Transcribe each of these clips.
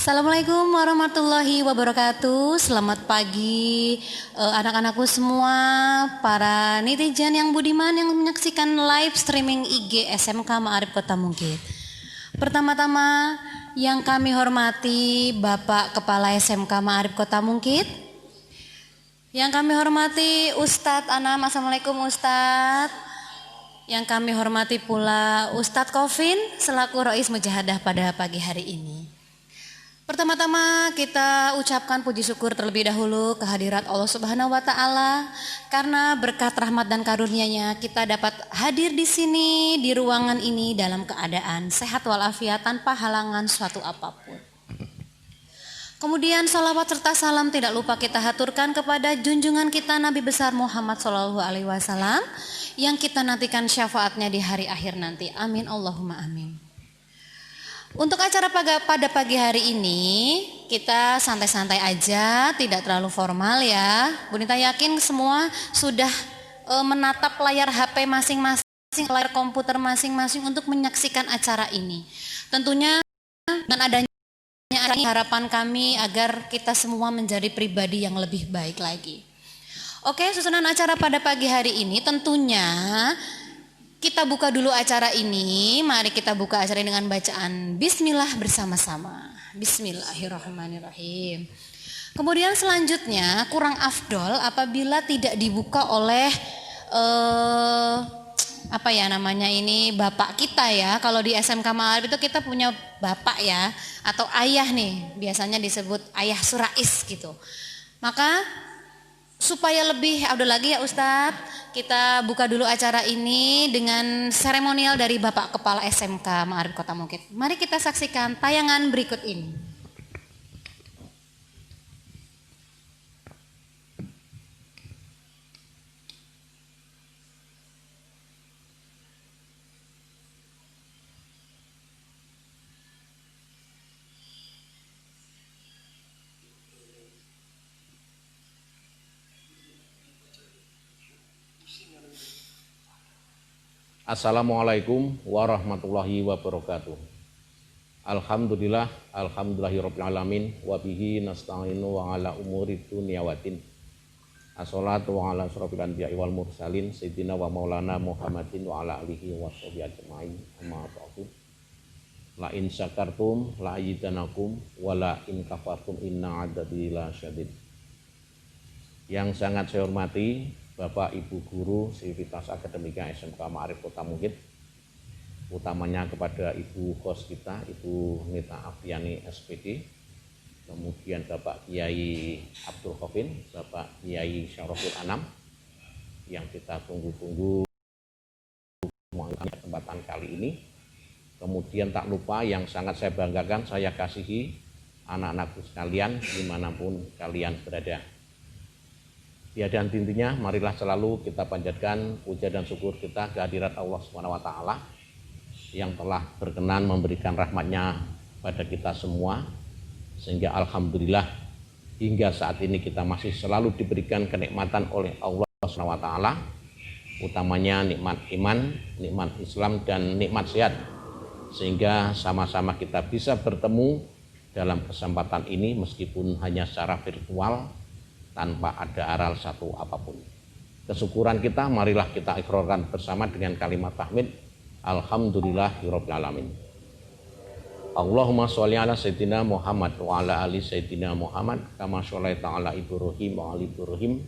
Assalamualaikum warahmatullahi wabarakatuh. Selamat pagi anak-anakku semua, para netizen yang budiman yang menyaksikan live streaming IG SMK Ma'arif Kota Mungkit. Pertama-tama yang kami hormati Bapak Kepala SMK Ma'arif Kota Mungkit. Yang kami hormati Ustadz Anam. Assalamualaikum Ustadz. Yang kami hormati pula Ustadz Kofin selaku Rois Mujahadah pada pagi hari ini. Pertama-tama kita ucapkan puji syukur terlebih dahulu kehadirat Allah Subhanahu wa taala karena berkat rahmat dan karunia-Nya kita dapat hadir di sini di ruangan ini dalam keadaan sehat walafiat tanpa halangan suatu apapun. Kemudian salawat serta salam tidak lupa kita haturkan kepada junjungan kita Nabi besar Muhammad SAW yang kita nantikan syafaatnya di hari akhir nanti. Amin Allahumma amin. Untuk acara pada pagi hari ini kita santai-santai aja, tidak terlalu formal ya. Bu Nita yakin semua sudah menatap layar HP masing-masing, layar komputer masing-masing untuk menyaksikan acara ini. Tentunya dengan adanya harapan kami agar kita semua menjadi pribadi yang lebih baik lagi. Oke, susunan acara pada pagi hari ini tentunya kita buka dulu acara ini. Mari kita buka acara ini dengan bacaan Bismillah bersama-sama. Bismillahirrahmanirrahim. Kemudian selanjutnya kurang afdol apabila tidak dibuka oleh bapak kita ya. Kalau di SMK Ma'arif itu kita punya bapak ya, atau ayah nih, biasanya disebut ayah Surais gitu. Maka supaya lebih afdol lagi ya Ustadz, kita buka dulu acara ini dengan seremonial dari Bapak Kepala SMK Ma'arif Kota Mungkit. Mari kita saksikan tayangan berikut ini. Assalamualaikum warahmatullahi wabarakatuh. Alhamdulillahirabbil alamin wa bihi nasta'inu wa ala umuri dunya waddin. Assalatu wa ala asyrofil anbiya'i wal mursalin sayyidina wa maulana Muhammadin wa ala alihi wa sahbihi ajma'in. Amma ba'du. La in syakartum la azidannakum wa la in kafartum inna 'adzabi lasyadid. Yang sangat saya hormati Bapak Ibu Guru Sivitas Akademika SMK Ma'arif Kota Mungkit, utamanya kepada Ibu host kita, Ibu Nita Afiani SPD, kemudian Bapak Kiai Abdul Khofin, Bapak Kiai Syarofil Anam, yang kita tunggu-tunggu kesempatan kali ini. Kemudian tak lupa yang sangat saya banggakan, saya kasihi anak-anakku sekalian dimanapun kalian berada. Ya, dan intinya marilah selalu kita panjatkan puja dan syukur kita kehadirat Allah SWT yang telah berkenan memberikan rahmatnya pada kita semua, sehingga alhamdulillah hingga saat ini kita masih selalu diberikan kenikmatan oleh Allah SWT, utamanya nikmat iman, nikmat Islam, dan nikmat sehat, sehingga sama-sama kita bisa bertemu dalam kesempatan ini meskipun hanya secara virtual tanpa ada aral satu apapun. Kesyukuran kita marilah kita ikrarkan bersama dengan kalimat tahmid alhamdulillahirabbil alamin. Allahumma sholli ala sayyidina Muhammad wa ala ali sayyidina Muhammad kama sholaita ala Ibrahim wa ali Ibrahim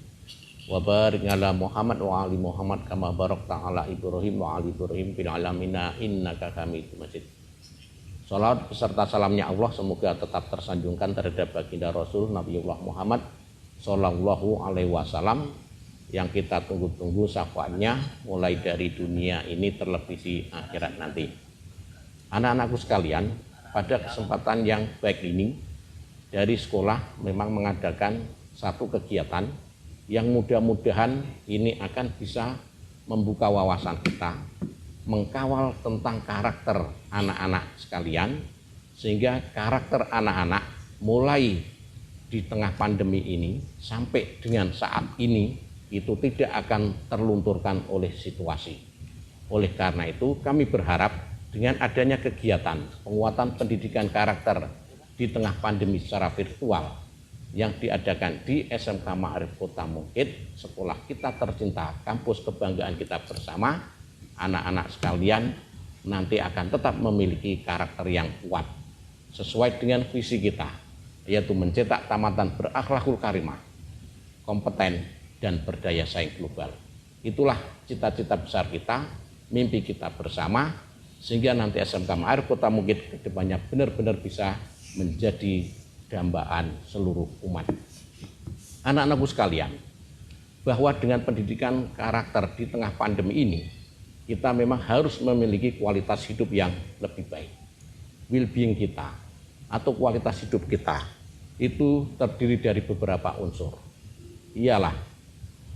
wa barik ala Muhammad wa ali Muhammad kama barakta ala Ibrahim wa ali Ibrahim fil alamina innaka Hamidum Majid. Salawat beserta salamnya Allah semoga tetap tersanjungkan terhadap baginda Rasul Nabiullah Muhammad Sallallahu alaihi wasallam yang kita tunggu-tunggu syafaatnya mulai dari dunia ini terlebih di akhirat nanti. Anak-anakku sekalian, pada kesempatan yang baik ini dari sekolah memang mengadakan satu kegiatan yang mudah-mudahan ini akan bisa membuka wawasan kita, mengkawal tentang karakter anak-anak sekalian, sehingga karakter anak-anak mulai di tengah pandemi ini sampai dengan saat ini itu tidak akan terlunturkan oleh situasi. Oleh karena itu kami berharap dengan adanya kegiatan penguatan pendidikan karakter di tengah pandemi secara virtual yang diadakan di SMK Ma'arif Kota Mungkit, sekolah kita tercinta, kampus kebanggaan kita bersama, anak-anak sekalian nanti akan tetap memiliki karakter yang kuat sesuai dengan visi kita, yaitu mencetak tamatan berakhlakul karimah, kompeten, dan berdaya saing global. Itulah cita-cita besar kita, mimpi kita bersama, sehingga nanti SMK Ma'arif Kota Mungkit kedepannya benar-benar bisa menjadi dambaan seluruh umat. Anak-anakku sekalian, bahwa dengan pendidikan karakter di tengah pandemi ini, kita memang harus memiliki kualitas hidup yang lebih baik. Well-being kita atau kualitas hidup kita itu terdiri dari beberapa unsur. Ialah,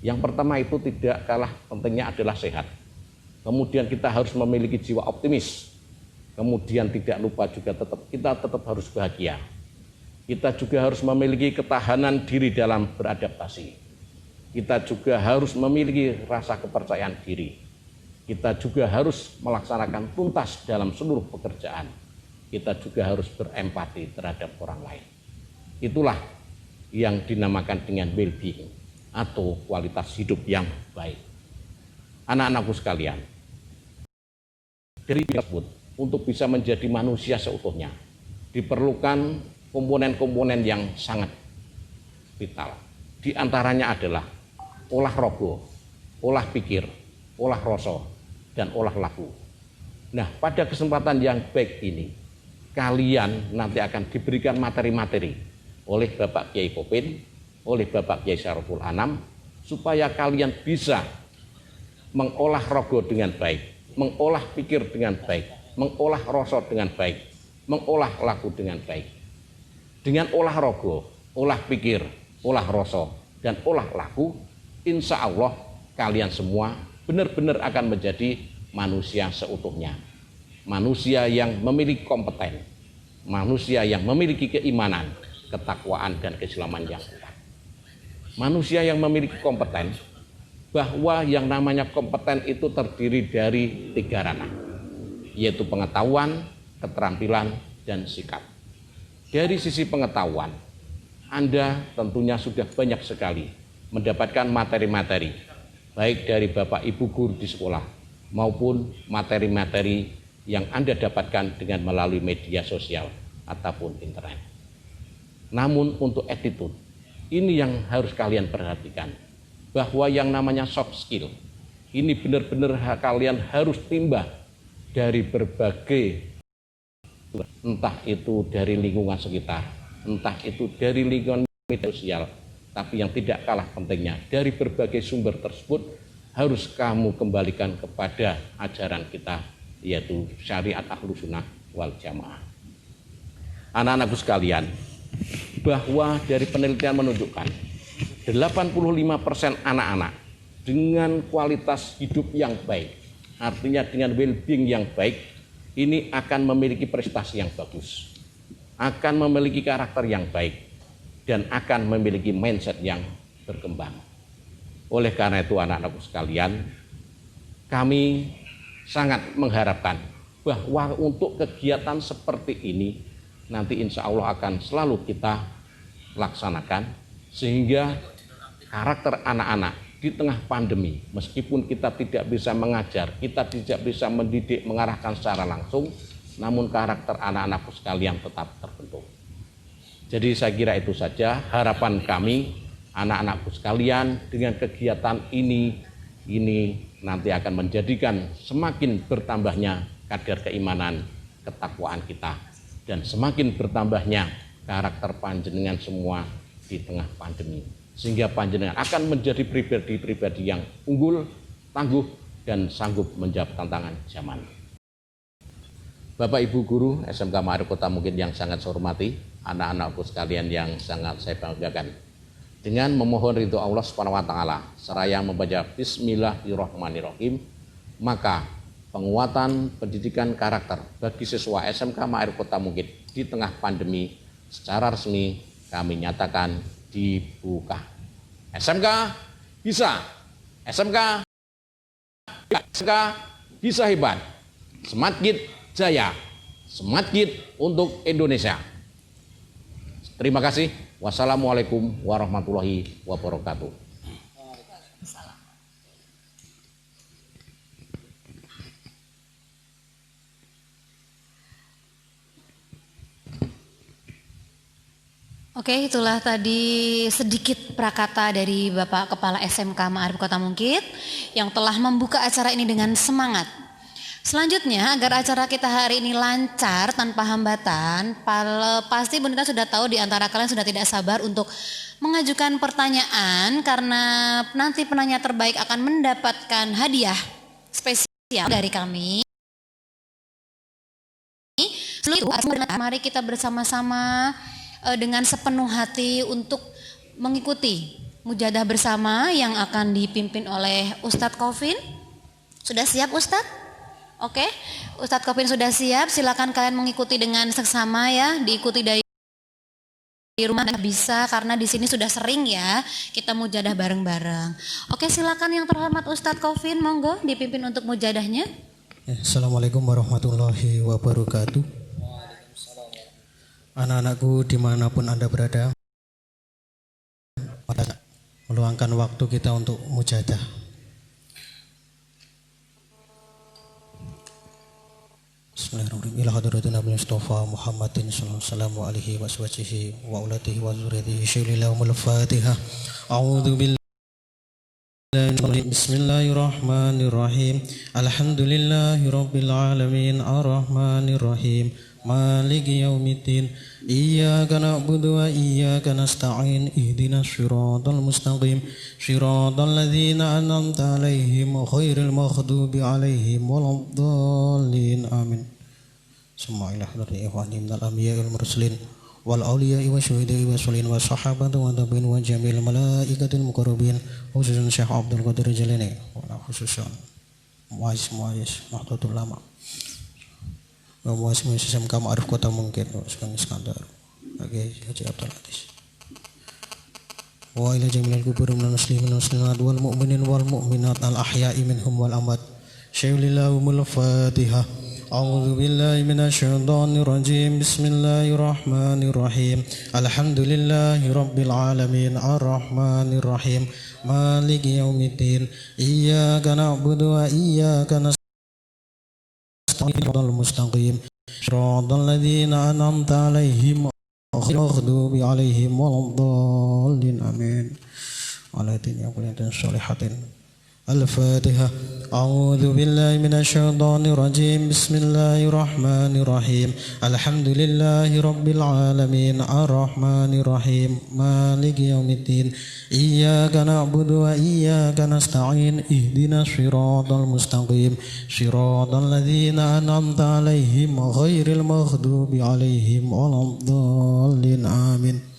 yang pertama itu tidak kalah pentingnya adalah sehat. Kemudian kita harus memiliki jiwa optimis. Kemudian tidak lupa juga kita tetap harus bahagia. Kita juga harus memiliki ketahanan diri dalam beradaptasi. Kita juga harus memiliki rasa kepercayaan diri. Kita juga harus melaksanakan tuntas dalam seluruh pekerjaan. Kita juga harus berempati terhadap orang lain. Itulah yang dinamakan dengan well-being atau kualitas hidup yang baik. Anak-anakku sekalian, dari tersebut untuk bisa menjadi manusia seutuhnya diperlukan komponen-komponen yang sangat vital. Di antaranya adalah olah rogo, olah pikir, olah rasa, dan olah laku. Nah, pada kesempatan yang baik ini, kalian nanti akan diberikan materi-materi oleh Bapak Kiai Popin, oleh Bapak Kiai Syariful Anam, supaya kalian bisa mengolah rogo dengan baik, mengolah pikir dengan baik, mengolah rasa dengan baik, mengolah laku dengan baik. Dengan olah rogo, olah pikir, olah rasa, dan olah laku, insya Allah kalian semua benar-benar akan menjadi manusia seutuhnya. Manusia yang memiliki kompeten, manusia yang memiliki keimanan, ketakwaan, dan keislaman yang kuat. Manusia yang memiliki kompeten, bahwa yang namanya kompeten itu terdiri dari 3 ranah, yaitu pengetahuan, keterampilan, dan sikap. Dari sisi pengetahuan, Anda tentunya sudah banyak sekali mendapatkan materi-materi, baik dari Bapak Ibu guru di sekolah, maupun materi-materi yang Anda dapatkan dengan melalui media sosial ataupun internet. Namun untuk attitude, ini yang harus kalian perhatikan, bahwa yang namanya soft skill, ini benar-benar kalian harus timba dari berbagai, entah itu dari lingkungan sekitar, entah itu dari lingkungan media sosial, tapi yang tidak kalah pentingnya dari berbagai sumber tersebut harus kamu kembalikan kepada ajaran kita, yaitu syariat Ahlus Sunnah wal Jamaah. Anak-anakku sekalian, bahwa dari penelitian menunjukkan 85% anak-anak dengan kualitas hidup yang baik, artinya dengan well-being yang baik, ini akan memiliki prestasi yang bagus, akan memiliki karakter yang baik, dan akan memiliki mindset yang berkembang. Oleh karena itu anak-anakku sekalian, kami sangat mengharapkan bahwa untuk kegiatan seperti ini nanti insya Allah akan selalu kita laksanakan, sehingga karakter anak-anak di tengah pandemi, meskipun kita tidak bisa mengajar, kita tidak bisa mendidik, mengarahkan secara langsung, namun karakter anak-anakku sekalian tetap terbentuk. Jadi saya kira itu saja harapan kami, anak-anakku sekalian, dengan kegiatan ini nanti akan menjadikan semakin bertambahnya kadar keimanan, ketakwaan kita, dan semakin bertambahnya karakter panjenengan semua di tengah pandemi, sehingga panjenengan akan menjadi pribadi-pribadi yang unggul, tangguh, dan sanggup menjawab tantangan zaman. Bapak Ibu guru SMK Ma'arif Kota Mungkit yang sangat saya hormati, anak-anakku sekalian yang sangat saya banggakan, dengan memohon ridho Allah Subhanahu wa taala seraya membaca Bismillahirrahmanirrahim, maka penguatan pendidikan karakter bagi siswa SMK Ma'arif Kota Mungkit di tengah pandemi secara resmi kami nyatakan dibuka. SMK bisa, SMK bisa hebat, Smart Kid jaya, Smart Kid untuk Indonesia. Terima kasih. Wassalamualaikum warahmatullahi wabarakatuh. Oke, itulah tadi sedikit prakata dari Bapak Kepala SMK Ma'arif Kota Mungkit yang telah membuka acara ini dengan semangat. Selanjutnya, agar acara kita hari ini lancar tanpa hambatan, pasti Bunda sudah tahu di antara kalian sudah tidak sabar untuk mengajukan pertanyaan karena nanti penanya terbaik akan mendapatkan hadiah spesial dari kami. Mari kita bersama-sama dengan sepenuh hati untuk mengikuti mujadah bersama yang akan dipimpin oleh Ustadz Kofin. Sudah siap Ustadz? Oke, Ustadz Kofin sudah siap. Silakan kalian mengikuti dengan seksama ya, diikuti dari rumah bisa karena di sini sudah sering ya kita mujadah bareng-bareng. Oke, silakan yang terhormat Ustadz Kofin, monggo dipimpin untuk mujadahnya. Assalamualaikum warahmatullahi wabarakatuh. Anak-anakku dimanapun Anda berada, meluangkan waktu kita untuk mujadah. Bismillahirrahmanirrahim. Ila hadratin Nabi Mustafa Muhammadin sallallahu alaihi wasallam wa ulatihi wa zurriyatihi syai'ilahumul Fatihah. A'udzu billahi Bismillahirrahmanirrahim. Alhamdulillahi rabbil alamin arrahmanir rahim. Maliki yaumiddin. Iyyaka na'budu wa iyyaka nasta'in. Ihdinas siratal mustaqim. Siratal ladzina an'amta 'alaihim ghairil maghdubi 'alaihim waladdallin. Amin. Summa ila hadrati ikhwani minal anbiya'i wal mursalin wal awliya'i wa syuhada'i wa sholihin wa sahabati wa tabi'in wa jami'il malaikatil muqarrabin khususan Syekh Abdul Qadir Jalani wa khususan muazzis Nahdlatul Ulama wa muazzis SMK Ma'arif Kota Mungkit Sekarang Iskandar bagi Haji Abdul Aziz wa ila jami'il kubur minal muslimin wal muslimat wal mu'minin wal mu'minat al ahya'i minhum wal amwat syai'ilahumul Fatihah. A'udzu billahi minasyaitonir rajim. Bismillahirrahmanirrahim. Alhamdulillahi rabbil alamin arrahmanir rahim. Maliki yaumiddin. Iyyaka na'budu wa iyyaka nasta'in. Shiratal mustaqim. Shiratal ladzina an'amta 'alaihim ghairil maghdubi 'alaihim waladdallin. Amin. Alatin ya kuliatan sholihatin. Al-Fatihah. A'udzu billahi minasyaitonir rajim. Bismillahirrahmanir rahim. Alhamdulillahi rabbil alamin arrahmanir rahim. Maliki yaumiddin. Iyyaka na'budu wa iyyaka nasta'in. Ihdinas siratal mustaqim. Siratal ladzina an'amta 'alaihim ghairil maghdubi 'alaihim waladdallin. Amin.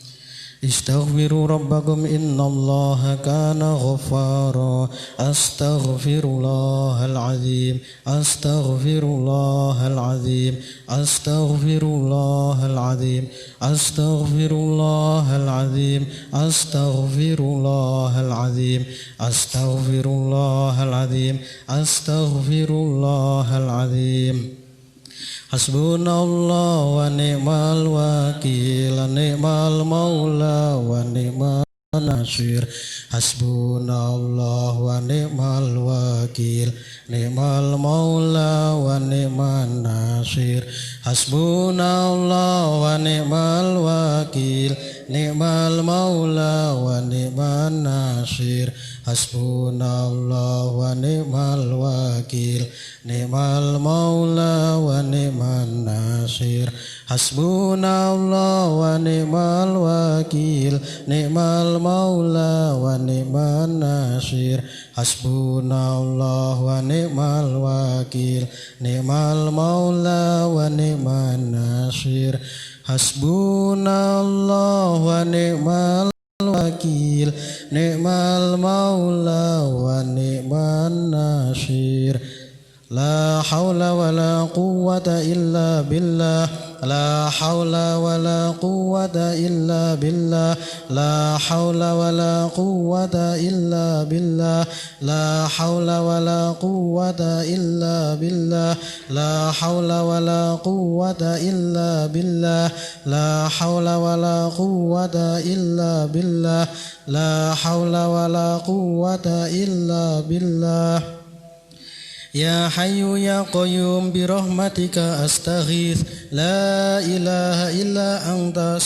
Istaghfiru rabbakum innallaha kana ghaffara. Astaghfirullahal azim. Astaghfirullahal azim. Astaghfirullahal azim. Astaghfirullahal azim. Astaghfirullahal azim. Astaghfirullahal azim. Astaghfirullahal azim. Hasbunallah wa ni'mal wakil, ni'mal maula wa ni'mal nasir. Hasbunallah wa ni'mal wakil, ni'mal maula wa ni'man nasir. Hasbunallah wa ni'mal wakil, ni'mal maula wa ni'man nasir. Hasbunallah wa ni'mal wakil, ni'mal maula wa ni'man nasir. Hasbunallah wa ni'mal wakil, ni'mal maula wa ni'man nasir. Hasbunallah wa ni'mal wakil, ni'mal maula wa ni'man nasir. Hasbunallah wa ni'mal wakil, ni'mal maula wa ni'man nasir. لا حول ولا قوة إلا بالله لا حول ولا قوة إلا بالله لا حول ولا قوة إلا بالله لا حول ولا قوة إلا بالله لا حول ولا قوة إلا بالله لا حول ولا قوة إلا بالله لا حول ولا قوة إلا بالله يا حي يا قيوم برحمتك أستغيث لا إله إلا أنت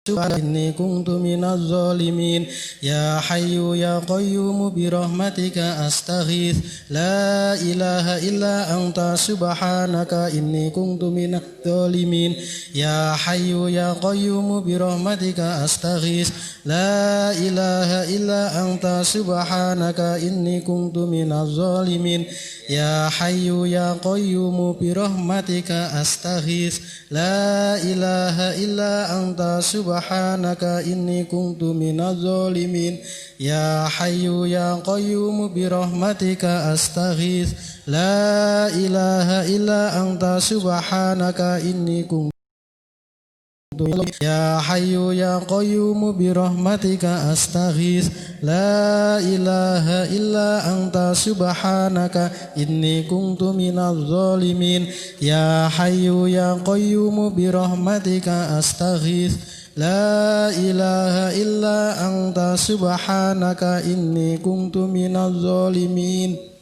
إني كنت من الظالمين يا حي يا قيوم برحمتك أستغيث لا إله إلا أنت سبحانك إني كنت من الظالمين يا حي يا قيوم برحمتك أستغيث لا إله إلا أنت سبحانك إني كنت من الظالمين يا حي يا قيوم برحمتك أستغيث لا إله إلا أنت سبحانك إني كنت من الظالمين يا حي يا قيوم برحمتك أستغيث لا إله إلا أنت سبحانك إني كنت يا حي يا قيوم برحمتك أستغيث لا إله إلا أنت سبحانك إني كنت من الظالمين يا حي يا قيوم برحمتك أستغيث لا إله إلا أنت سبحانك إني كنت من الظالمين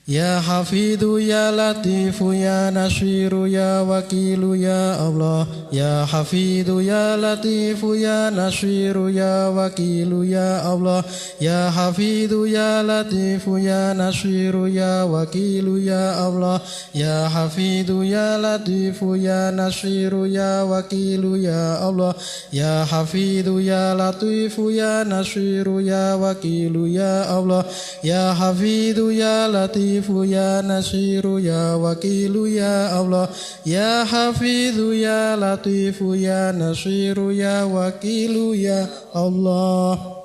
يا حفيظ يا لطيف يا نصير يا وكيل يا الله يا حفيظ يا لطيف يا نصير يا وكيل يا الله يا حفيظ يا لطيف يا نصير يا وكيل يا الله يا حفيظ يا لطيف يا نصير يا وكيل يا الله يا حفيظ يا لطيف يا نصير يا وكيل يا الله يا حفيظ يا لطيف يا نصير يا وكيل يا الله يا حفيظ يا لطيف يا نصير يا وكيل يا الله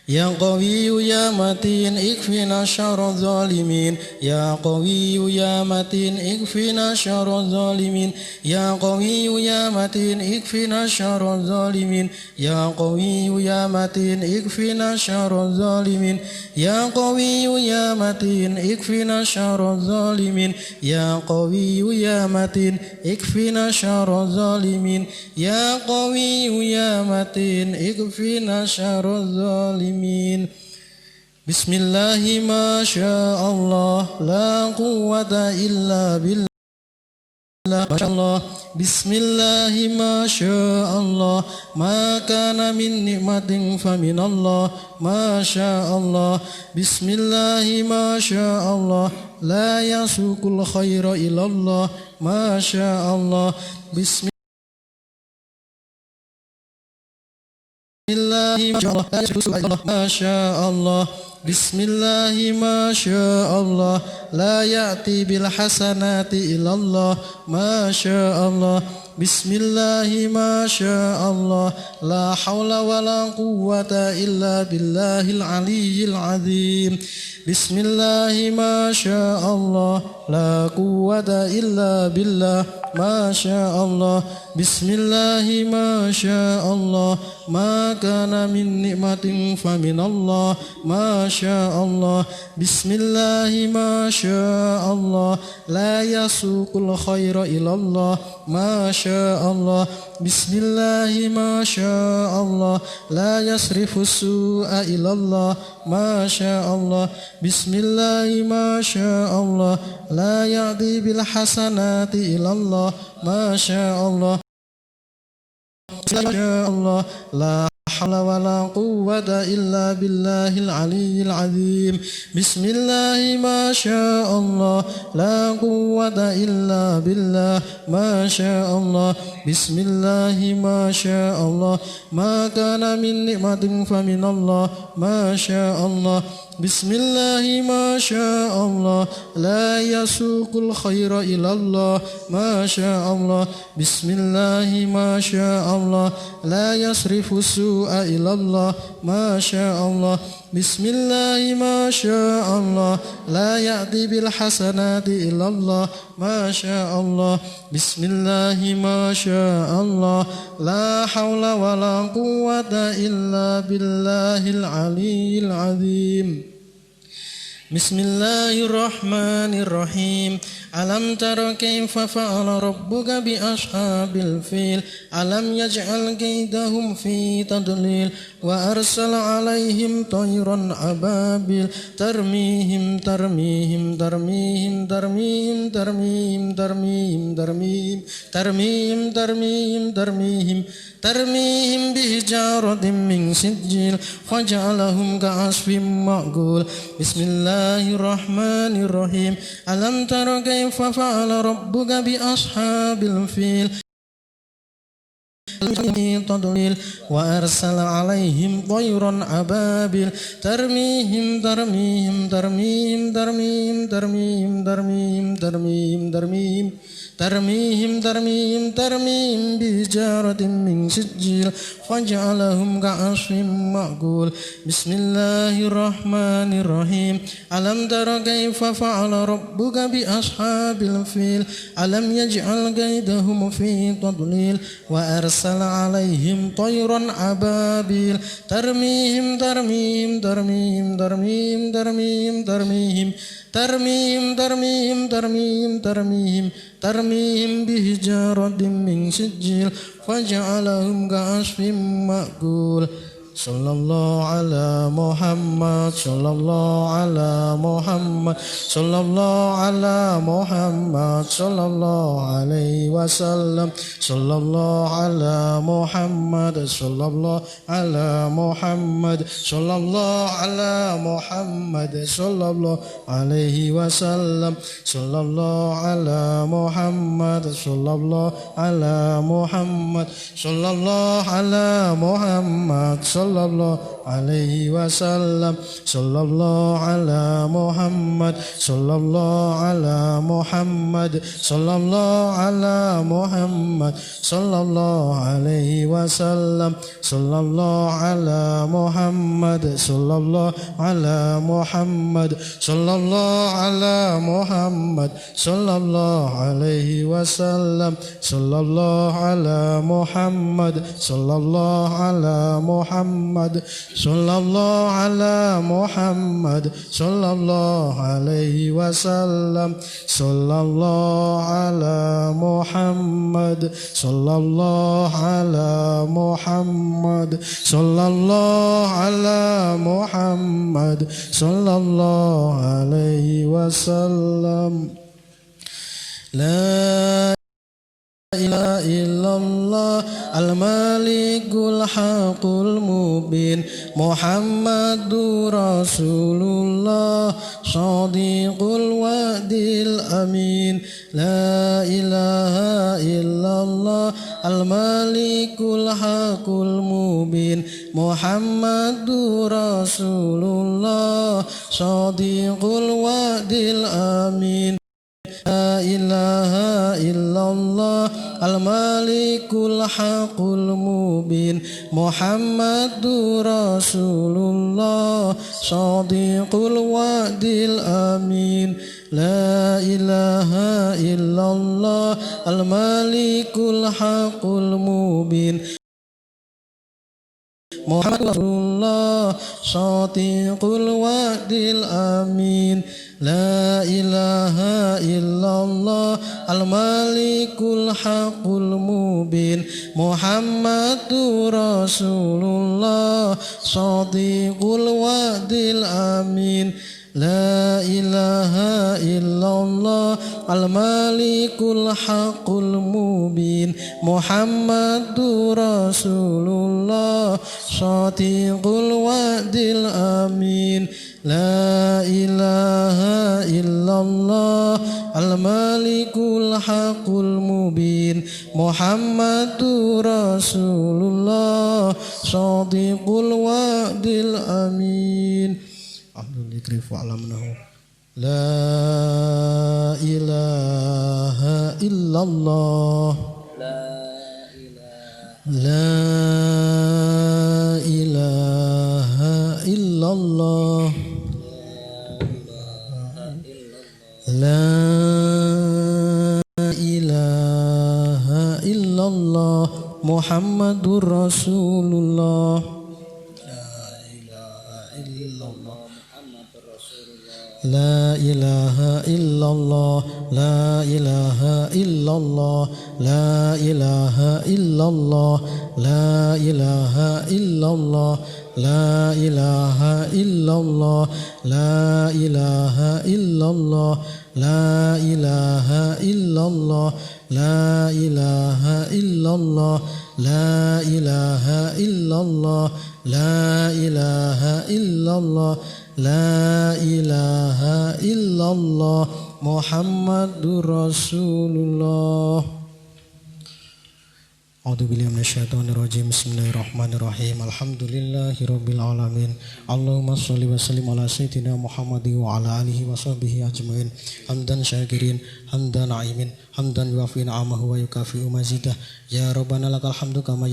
يا قوي يا متين اكفنا شر الظالمين يا قوي يا متين اكفنا شر الظالمين يا قوي يا متين اكفنا شر الظالمين يا قوي يا متين اكفنا شر الظالمين يا قوي يا متين اكفنا شر الظالمين يا قوي يا متين اكفنا شر الظالمين يا قوي يا متين اكفنا شر الظالمين بسم الله ما شاء الله لا قوة إلا بالله ما شاء الله بسم الله ما شاء الله ما كان من نعمة فمن الله ما شاء الله بسم الله ما شاء الله لا يسوق الخير إلى الله ما شاء الله بسم الله ما شاء الله بسم الله ما شاء الله لا يأتي بالحسنات إلا الله ما شاء الله بسم الله ما شاء الله لا حول ولا قوة إلا بالله العلي العظيم بسم الله ما شاء الله لا قوة إلا بالله ما شاء الله بسم الله ما شاء الله ما كان من نعمة فمن الله ما شاء الله بسم الله ما شاء الله لا يسوق الخير إلى الله ما شاء الله بسم الله ما شاء الله لا يصرف السوء إلى الله ما شاء الله بسم الله ما شاء الله لا يهدي بالحسنات إلى الله ما شاء الله ما شاء الله لا حول ولا قوة إلا بالله العلي العظيم بسم الله ما شاء الله لا قوة إلا بالله ما شاء الله بسم الله ما شاء الله ما كان من نعمة فمن الله ما شاء الله بسم الله ما شاء الله لا يسوق الخير إلى الله ما شاء الله بسم الله ما شاء الله لا يصرف السوء إلى الله ما شاء الله بسم الله ما شاء الله لا يأتي بالحسنات إلا الله ما شاء الله بسم الله ما شاء الله لا حول ولا قوة إلا بالله العلي العظيم بسم الله الرحمن الرحيم ألم تر كيف فعل ربك بأصحاب الفيل ألم يجعل كيدهم في تضليل وأرسل عليهم طيرا أبابيل ترميهم ترميهم ترميهم ترميهم ترميهم ترميهم ترميهم ترميهم ترميهم ترميهم ترميهم بحجارة من سجيل فجعلهم كعصف مأكول بسم الله الرحمن الرحيم ألم تر كيف فعل ربك بأصحاب الفيل تضليل وأرسل عليهم طيرا أبابيل ترميهم ترميهم ترميهم ترميهم ترميهم ترميهم ترميهم ترميهم ترميهم ترميهم ترميهم بحجارة من سجيل فجعلهم كعصف مأكول بسم الله الرحمن الرحيم ألم تر كيف فعل ربك بأصحاب الفيل ألم يجعل كيدهم في تضليل وأرسل عليهم طيرا أبابيل ترميهم ترميهم ترميهم ترميهم ترميهم ترميهم ترميهم ترميهم ترميهم ترميهم ترميهم بحجارة من سجيل فجعلهم كعصف مأكول صلى الله على محمد صلى الله على محمد صلى الله على محمد صلى الله عليه وسلم صلى الله على محمد صلى الله على محمد صلى الله على محمد صلى الله عليه وسلم صلى الله على محمد صلى الله على محمد صلى الله على محمد صلى الله عليه وسلم صلى الله على محمد صلى الله على محمد صلى الله على محمد صلى الله عليه وسلم صلى الله على محمد صلى الله على محمد صلى الله على محمد صلى الله عليه وسلم صلى الله على محمد صلى الله على محمد صلى الله على محمد صلى الله عليه وسلم صلى الله على محمد صلى الله على محمد صلى الله على محمد صلى الله عليه وسلم لا إله إلا الله الملك الحق المبين محمد رسول الله صادق الوعد الأمين لا إله إلا الله الملك الحق المبين محمد رسول الله صادق الوعد الأمين لا إله إلا الله الملك الحق المبين محمد رسول الله صادق الوعد الأمين لا إله إلا الله الملك الحق المبين محمد رسول الله صادق الوعد الأمين لا إله إلا الله الملك الحق المبين محمد رسول الله صادق الوعد الأمين لا إله إلا الله الملك الحق المبين محمد رسول الله صادق الوعد الأمين لا إله إلا الله الملك الحق المبين محمد رسول الله صادق الوعد الأمين الذكر فاعلمنه لا إله إلا الله لا إله إلا الله La ilaha illallah Muhammadur Rasulullah. La ilaha illallah, la ilaha illallah, la ilaha illallah, la ilaha illallah, la ilaha illallah, la ilaha illallah, la ilaha illallah, la ilaha illallah, la ilaha illallah, la ilaha illallah, la ilaha illallah Muhammadur Rasulullah. A'udzubillahi minasyaitonirrajim. Bismillahirrahmanirrahim. Alhamdulillahirabbil alamin. Allahumma shalli wa sallim ala sayyidina Muhammadin wa ala alihi wa sahbihi ajmain. Hamdan syakirin, hamdan na'imin, hamdan yuwafi ni'amahu wa yukafi'u mazidah. Ya Rabbana lakal hamdu kama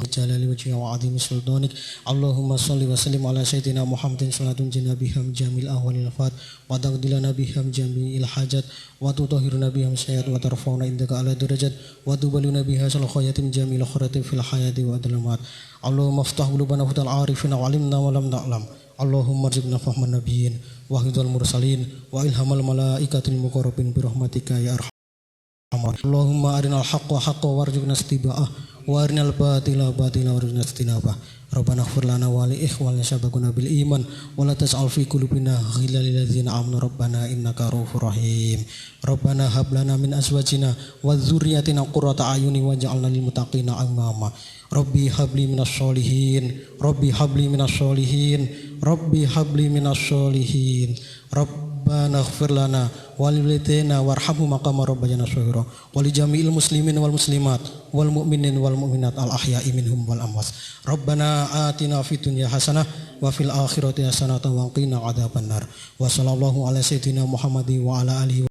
jalali wajhi wa adhimi sultanik. Allahumma salli wa sallim ala sayyidina Muhammadin salatun jinabiham jamil ahwalil fat wa taqdilana biham jamil hajat wa tutahhiruna biham sayyat wa tarfa'una indaka ala darajat wa tubaluna biha sal khayatin jamil khuratin fil hayati wa dalamat. Allahumma aftah qulubana futal arifina wa alimna wa lam na'lam. Allahumma rizqna fahman nabiyyin wa hidal mursalin wa ilhamal malaikatil muqarrabin bi rahmatika ya arhamar. Allahumma arinal haqqa haqqa warzuqna istiba'ah wa arinal batila batila warzuqna istinabah. Rabbana ighfir lana wa li ikhwanina sabaquna bil iman wa la tas'al fi qulubina ghillal lil ladzina amanu rabbana innaka ra'ufur rahim. Rabbana hab lana min azwajina wa dzurriyyatina qurrata a'yuni waj'alna lil muttaqina imama. Rabbi habli minas sholihin, Rabbi habli minas sholihin, Rabbi habli minas sholihin. Rabbana ighfir lana wa liwalidayna warhamhuma kama rabbayana shaghira wa li jami'il muslimin wal muslimat wal mu'minin wal mu'minat al ahya'i minhum wal amwat. Rabbana atina fid dunya hasanah wa fil akhirati hasanah wa qina adzabannar. Wa sallallahu ala sayyidina Muhammadin wa ala alihi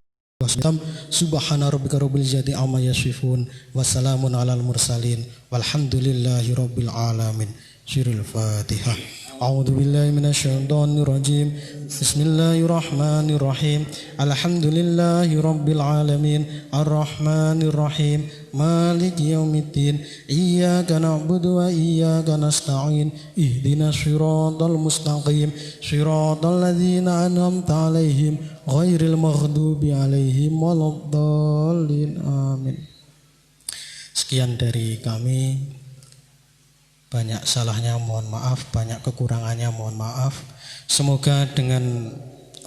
subhana rabbika rabbil izzati amma yasifun wa salamun alal mursalin walhamdulillahi rabbil alamin. Surah Al-Fatihah. A'udzu billahi minasyaitonir rajim. Bismillahirrahmanirrahim. Alhamdulillahi rabbil alamin arrahmanir rahim maliki yaumiddin iyyaka na'budu wa iyyaka nasta'in ihdinas siratal mustaqim siratal ladzina an'amta 'alaihim ghairil maghdubi 'alaihim waladdallin amin. Sekian dari kami. Banyak salahnya mohon maaf, banyak kekurangannya mohon maaf. Semoga dengan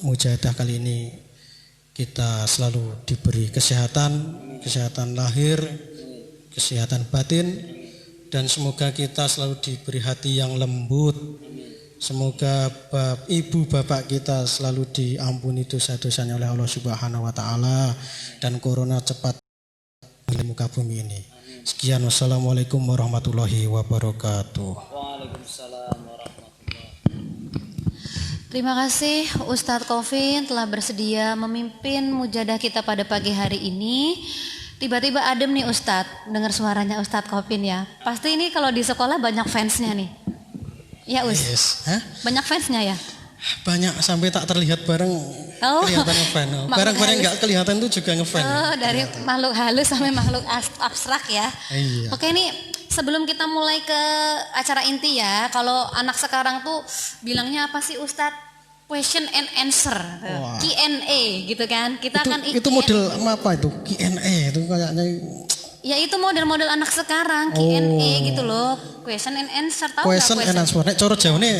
mujahadah kali ini kita selalu diberi kesehatan lahir, kesehatan batin, dan semoga kita selalu diberi hati yang lembut. Semoga ibu bapak kita selalu diampuni dosa-dosanya oleh Allah Subhanahu wa taala dan corona cepat di muka bumi ini. Sekian, wassalamualaikum warahmatullahi wabarakatuh. Waalaikumsalam warahmatullahi. Terima kasih Ustadz Qovin telah bersedia memimpin mujahadah kita pada pagi hari ini. Tiba-tiba adem nih Ustadz, dengar suaranya Ustadz Qovin ya. Pasti ini kalau di sekolah banyak fansnya nih. Ya Us, Yes. banyak fansnya ya? Banyak sampai tak terlihat bareng kelihatan ngefan. Barang-barang nggak kelihatan tuh juga ngefan. Oh, dari makhluk halus sampai makhluk abstrak ya. Iya. Oke, ini sebelum kita mulai ke acara inti ya, kalau anak sekarang tuh bilangnya apa sih Ustadz? Question and answer, Wah. Q&A gitu kan. Kita akan Itu model apa itu? Q&A itu kayaknya. ya itu model-model anak sekarang Q&A gitu loh. Question and answer, tahu nggak Question and answer. Nek cara Jawane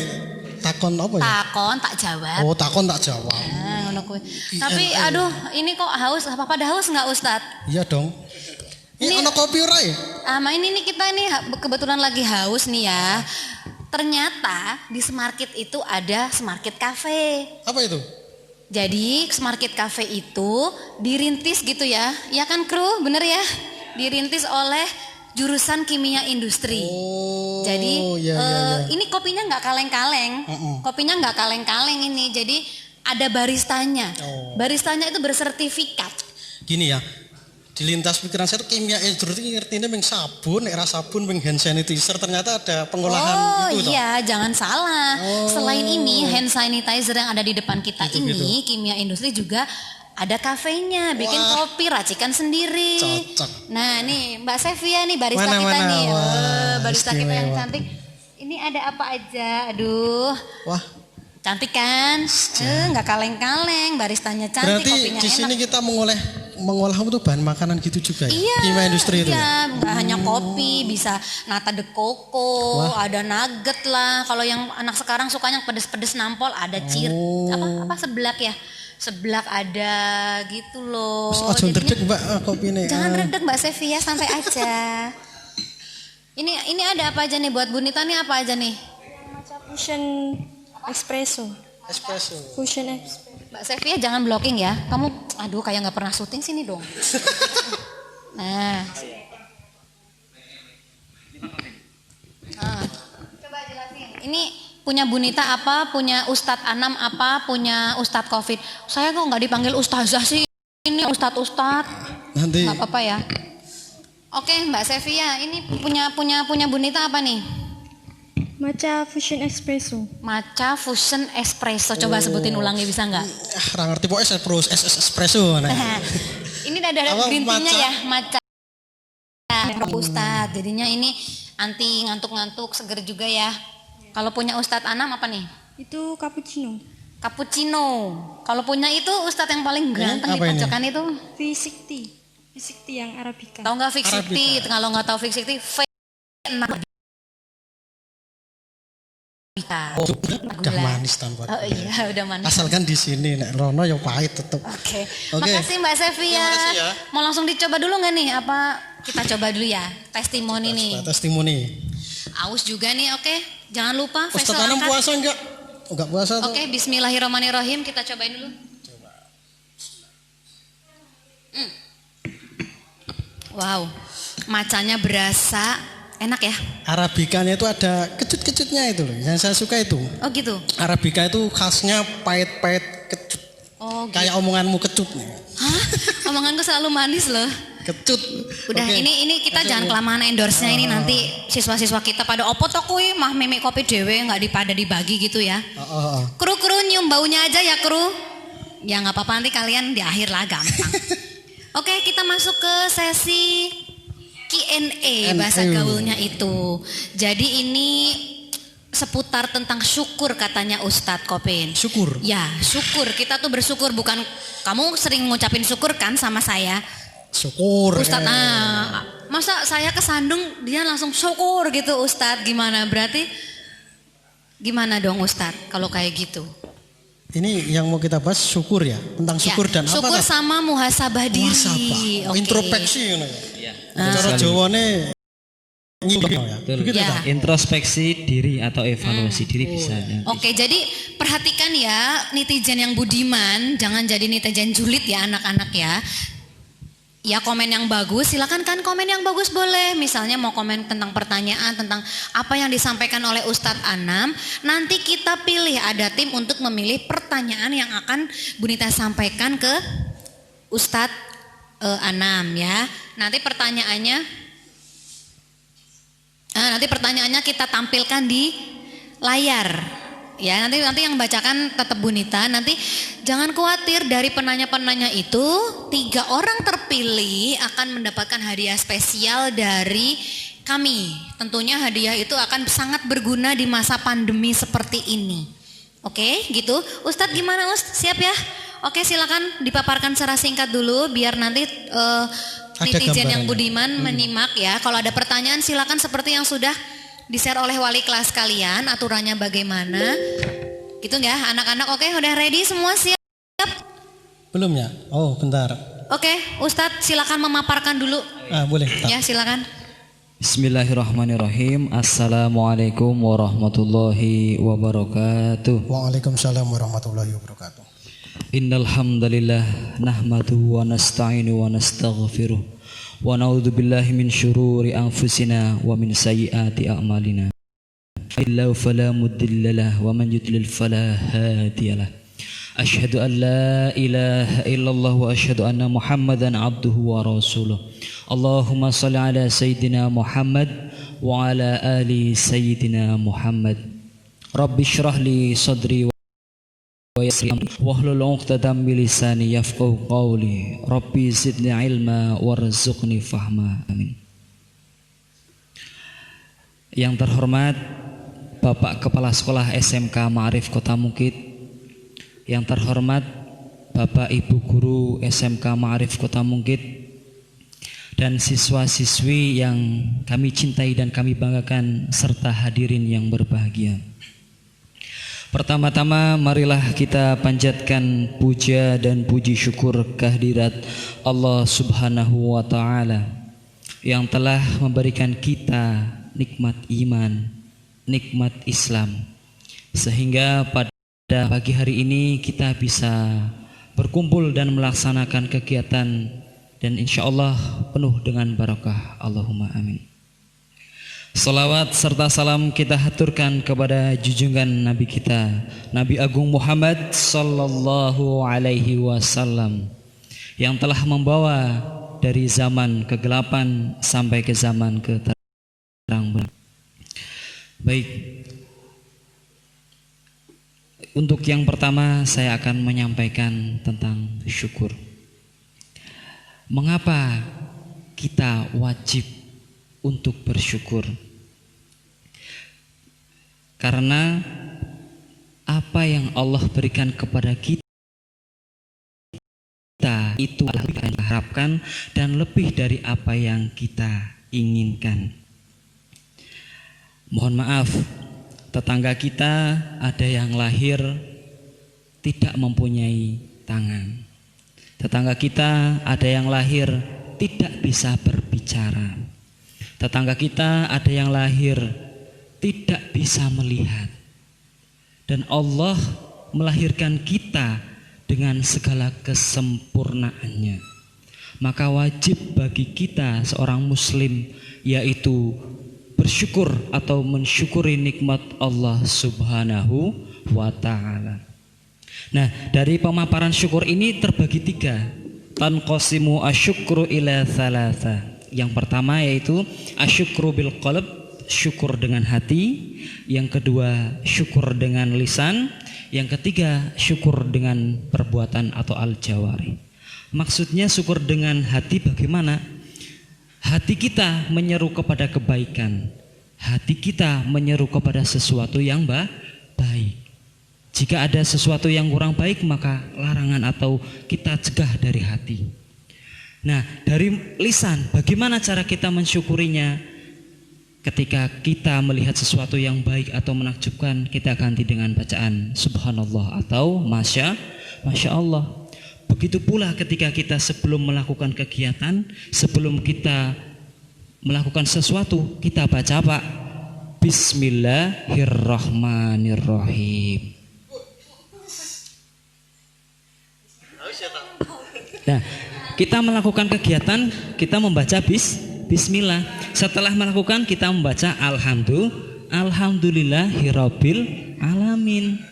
takon apa ya? Takon tak jawab. Oh, takon tak jawab. Nah, ngono kuwi. Tapi aduh, ini kok haus? Apa pada haus nggak Ustadz? Iya dong. Ini ono kopi ora ya? Ini nih kita nih kebetulan lagi haus nih ya. Ternyata di Semarkit itu ada Semarkit Cafe. Apa itu? Jadi Semarkit Cafe itu dirintis gitu ya. Ya kan kru, bener ya? Dirintis oleh jurusan kimia industri. Oh, Jadi iya. ini kopinya nggak kaleng-kaleng. Kopinya nggak kaleng-kaleng ini. Jadi ada baristanya. Baristanya itu bersertifikat. Gini ya. Di lintas pikiran saya tuh kimia industri ngertinya meng sabun, era sabun, meng hand sanitizer, ternyata ada pengolahan itu. Iya, jangan salah. Selain ini hand sanitizer yang ada di depan kita ini, kimia industri juga Ada kafenya, bikin kopi, racikan sendiri. Cocok. Nah nih Mbak Sevia nih barista kita Mana-mana. nih. Wah, Barista kita yang istimewa. cantik. Ini ada apa aja? Aduh, Wah, cantik kan? Nggak kaleng-kaleng, baristanya cantik, berarti kopinya di sini enak. kita mengolah itu bahan makanan gitu juga ya? Iya, Kimia industri itu ya? iya, nggak hanya kopi, bisa nata de coco, ada nugget lah. Kalau yang anak sekarang sukanya yang pedes-pedes nampol, ada apa seblak ya? Seblak ada gitu loh. Oh, Jadinya- redek Mbak kopi ini. Jangan redek Mbak Sevia, santai aja. Ini ada apa aja nih buat Bu Nita nih, apa aja nih? Matcha fusion espresso. Espresso. Fusion espresso. Mbak Sevia jangan blocking ya. Kamu aduh kayak nggak pernah syuting sini dong. Nah. Coba jelasin. Ini punya Bu Nita apa, punya Ustadz Anam apa, punya Ustadz Covid. Saya kok nggak dipanggil Ustazah sih? Ini Ustadz. Nanti Nggak apa-apa ya. Oke Mbak Sevia, ini punya Bu Nita apa nih? Matcha fusion espresso. Matcha fusion espresso. Coba sebutin ulangi bisa nggak? ra ngerti pokoknya espresso. Nah. Ini ada Apa, green tea-nya matcha? ya, matcha. Ustadz, jadinya ini anti ngantuk-ngantuk, seger juga ya. Kalau punya Ustadz Anam apa nih? Itu cappuccino. Cappuccino. Kalau punya itu Ustadz yang paling ganteng di apa ini? pojokan itu. V60. V60 yang Arabica. Tahu nggak Fix Arabica. 60? Kalau nggak tahu Fix 60, V6. Oh, udah manis tanpa. Oh iya, udah manis. Asalkan di sini nek rono ya pahit tetep. Oke. Oke. Makasih Mbak Sevia. Terima kasih ya. Mau langsung dicoba dulu nggak nih? Apa kita coba dulu ya? Testimoni nih. Testimoni. Aus juga nih, oke. Jangan lupa Ustaz facial Anam angkat. puasa enggak? Enggak puasa tuh. Oke, bismillahirrahmanirrahim. Kita cobain dulu. Wow, macanya berasa enak ya. Arabikanya itu ada kecut-kecutnya itu loh. Yang saya suka itu. Oh gitu. Arabika itu khasnya pahit-pahit kecut. Oh gitu. Kayak omonganmu kecut nih. Hah? Omonganku selalu manis loh. Kecut. Udah Oke. ini kita jangan kelamaan endorse-nya ini nanti siswa-siswa kita pada opo to kuy mah mimik kopi dewe nggak pada dibagi gitu ya. Oh. Kru nyium baunya aja ya kru. Ya nggak apa-apa nanti kalian di akhir lah gampang. Oke kita masuk ke sesi Q&A bahasa gaulnya itu. Jadi ini seputar tentang syukur katanya Ustadz Kopin. Syukur. Ya syukur, kita tuh bersyukur bukan kamu sering ngucapin syukur kan sama saya. Syukur. Ustadz, nah masa saya kesandung dia langsung syukur gitu Ustadz gimana? Berarti gimana dong Ustadz kalau kayak gitu? Ini yang mau kita bahas syukur ya. Tentang syukur dan syukur apa? sama muhasabah diri. Muhasabah. Oke. Introspeksi ngono ya. Iya. Cara Jawane nyibuk ya. Betul. Begitu Ya. tak? Introspeksi diri atau evaluasi diri bisa. Ya. Oke, jadi perhatikan ya netizen yang budiman, jangan jadi netizen julid ya anak-anak ya. Ya komen yang bagus, silakan kan komen yang bagus boleh. Misalnya mau komen tentang pertanyaan, tentang apa yang disampaikan oleh Ustadz Anam. Nanti kita pilih, ada tim untuk memilih pertanyaan yang akan Bu Nita sampaikan ke Ustadz Anam ya. Nanti pertanyaannya kita tampilkan di layar. Ya nanti yang bacakan tetap Bu Nita. Nanti jangan khawatir, dari penanya-penanya itu 3 orang terpilih akan mendapatkan hadiah spesial dari kami. Tentunya hadiah itu akan sangat berguna di masa pandemi seperti ini. Oke gitu. Ustadz gimana Ustadz? Siap ya? Oke silakan dipaparkan secara singkat dulu biar nanti netizen yang gambarannya. budiman menyimak ya. Kalau ada pertanyaan silakan seperti yang sudah di-share oleh wali kelas kalian, aturannya bagaimana. Gitu ya anak-anak, oke udah ready semua siap? Belum ya? Oh bentar. Oke Ustadz silakan memaparkan dulu. Boleh. Tak. Ya silakan. Bismillahirrahmanirrahim. Assalamualaikum warahmatullahi wabarakatuh. Waalaikumsalam warahmatullahi wabarakatuh. Innal hamdalillah nahmaduhu wa nasta'inu wa nastaghfiruh. Wa na'udzu billahi min syururi anfusina wa min sayyiati a'malina. Illahu fala mudhillalah wa man yudlil fala hadiyalah. Asyhadu an la ilaha illallah wa asyhadu anna Muhammadan abduhu wa rasuluh. Allahumma shalli ala sayyidina Muhammad wa ala ali sayyidina Muhammad. Rabbi shrah li sadri ويسر أمري واحلل عقدة من لساني يفقهوا قولي ربي زدني علما warzuqni fahma amin. Yang terhormat Bapak Kepala Sekolah SMK Ma'arif Kota Mukit, yang terhormat Bapak Ibu Guru SMK Ma'arif Kota Mukit, dan siswa-siswi yang kami cintai dan kami banggakan, serta hadirin yang berbahagia. Pertama-tama marilah kita panjatkan puja dan puji syukur kehadirat Allah Subhanahu wa Ta'ala yang telah memberikan kita nikmat iman, nikmat Islam, sehingga pada pagi hari ini kita bisa berkumpul dan melaksanakan kegiatan, dan insya Allah penuh dengan barakah. Allahumma amin. Salawat serta salam kita haturkan kepada junjungan Nabi kita, Nabi Agung Muhammad sallallahu alaihi wasallam, yang telah membawa dari zaman kegelapan sampai ke zaman keterang benderang. Baik, untuk yang pertama saya akan menyampaikan tentang syukur. Mengapa kita wajib untuk bersyukur? Karena apa yang Allah berikan kepada kita itu adalah yang kita harapkan dan lebih dari apa yang kita inginkan. Mohon maaf, tetangga kita ada yang lahir tidak mempunyai tangan. Tetangga kita ada yang lahir tidak bisa berbicara. Tetangga kita ada yang lahir tidak bisa melihat. Dan Allah melahirkan kita dengan segala kesempurnaannya. Maka wajib bagi kita seorang muslim yaitu bersyukur atau mensyukuri nikmat Allah Subhanahu wa Ta'ala. Nah, dari pemaparan syukur ini terbagi tiga. Tanqasimu asyukru ila thalatha. Yang pertama yaitu asyukru bil qalb, syukur dengan hati. Yang kedua syukur dengan lisan. Yang ketiga syukur dengan perbuatan atau al-jawari. Maksudnya syukur dengan hati bagaimana? Hati kita menyeru kepada kebaikan. Hati kita menyeru kepada sesuatu yang baik. Jika ada sesuatu yang kurang baik, maka larangan atau kita cegah dari hati. Nah, dari lisan, bagaimana cara kita mensyukurinya? Ketika kita melihat sesuatu yang baik atau menakjubkan, kita ganti dengan bacaan Subhanallah atau Masya Allah. Begitu pula ketika kita sebelum melakukan kegiatan, sebelum kita melakukan sesuatu, kita baca apa? Bismillahirrahmanirrahim. Nah, kita melakukan kegiatan, kita membaca bismillah. Setelah melakukan, kita membaca alhamdulillahirabbil alamin.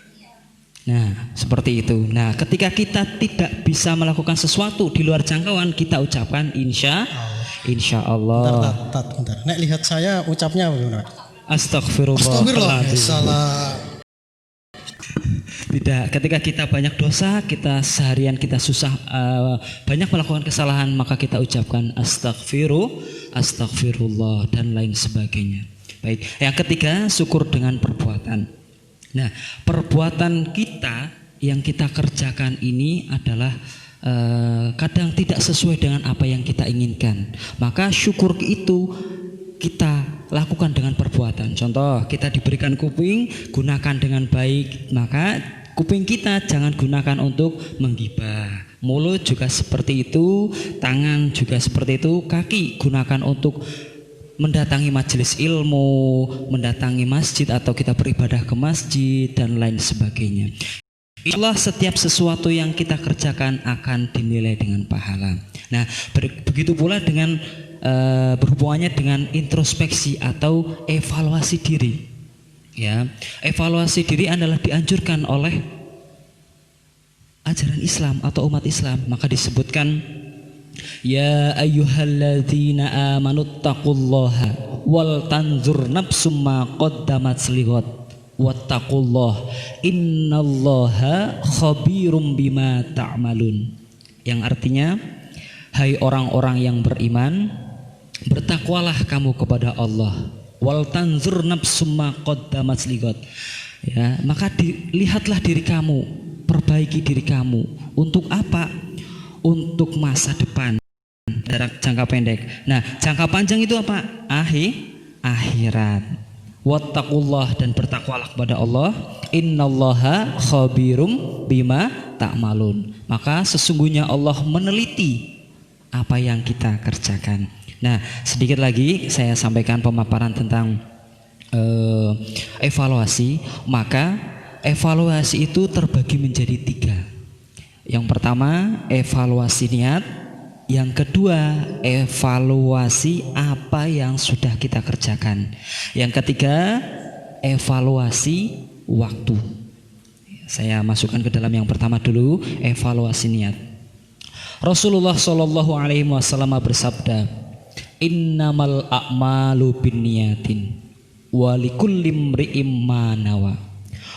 Nah, seperti itu. Nah, ketika kita tidak bisa melakukan sesuatu di luar jangkauan, kita ucapkan insya Allah. Bentar. Nek lihat saya ucapnya bagaimana? Astagfirullah. Salah. Tidak, ketika kita banyak dosa, kita seharian kita susah banyak melakukan kesalahan, maka kita ucapkan astagfirullah dan lain sebagainya. Baik, yang ketiga syukur dengan perbuatan. Nah, perbuatan kita yang kita kerjakan ini adalah kadang tidak sesuai dengan apa yang kita inginkan. Maka syukur itu kita lakukan dengan perbuatan. Contoh, kita diberikan kuping, gunakan dengan baik. Maka kuping kita jangan gunakan untuk menggibah. Mulut juga seperti itu, tangan juga seperti itu, kaki gunakan untuk mendatangi majelis ilmu, mendatangi masjid atau kita beribadah ke masjid dan lain sebagainya. Insyaallah setiap sesuatu yang kita kerjakan akan dinilai dengan pahala. Nah, begitu pula dengan berhubungannya dengan introspeksi atau evaluasi diri. Ya, evaluasi diri adalah dianjurkan oleh ajaran Islam atau umat Islam. Maka disebutkan, ya ayyuhalladzina amanuttaqullaha wal tanzur nafsum ma qaddamat lighad. wattaqullah innallaha khabirum bima ta'malun. Yang artinya, hai orang-orang yang beriman, bertakwalah kamu kepada Allah. Wal tanzur nafsum ma qaddamat ligat. Ya, maka lihatlah diri kamu, perbaiki diri kamu. Untuk apa? Untuk masa depan, jarak jangka pendek. Nah, jangka panjang itu apa? Akhirat. Wattaqullah, dan bertakwalah kepada Allah. Innallaha khabirum bima ta'malun. Maka sesungguhnya Allah meneliti apa yang kita kerjakan. Nah, sedikit lagi saya sampaikan pemaparan tentang evaluasi. Maka evaluasi itu terbagi menjadi 3. Yang pertama, evaluasi niat. Yang kedua, evaluasi apa yang sudah kita kerjakan. Yang ketiga, evaluasi waktu. Saya masukkan ke dalam yang pertama dulu, evaluasi niat. Rasulullah Shallallahu Alaihi Wasallam bersabda, innamal a'malu binniyatin walikulli imri'im ma nawa.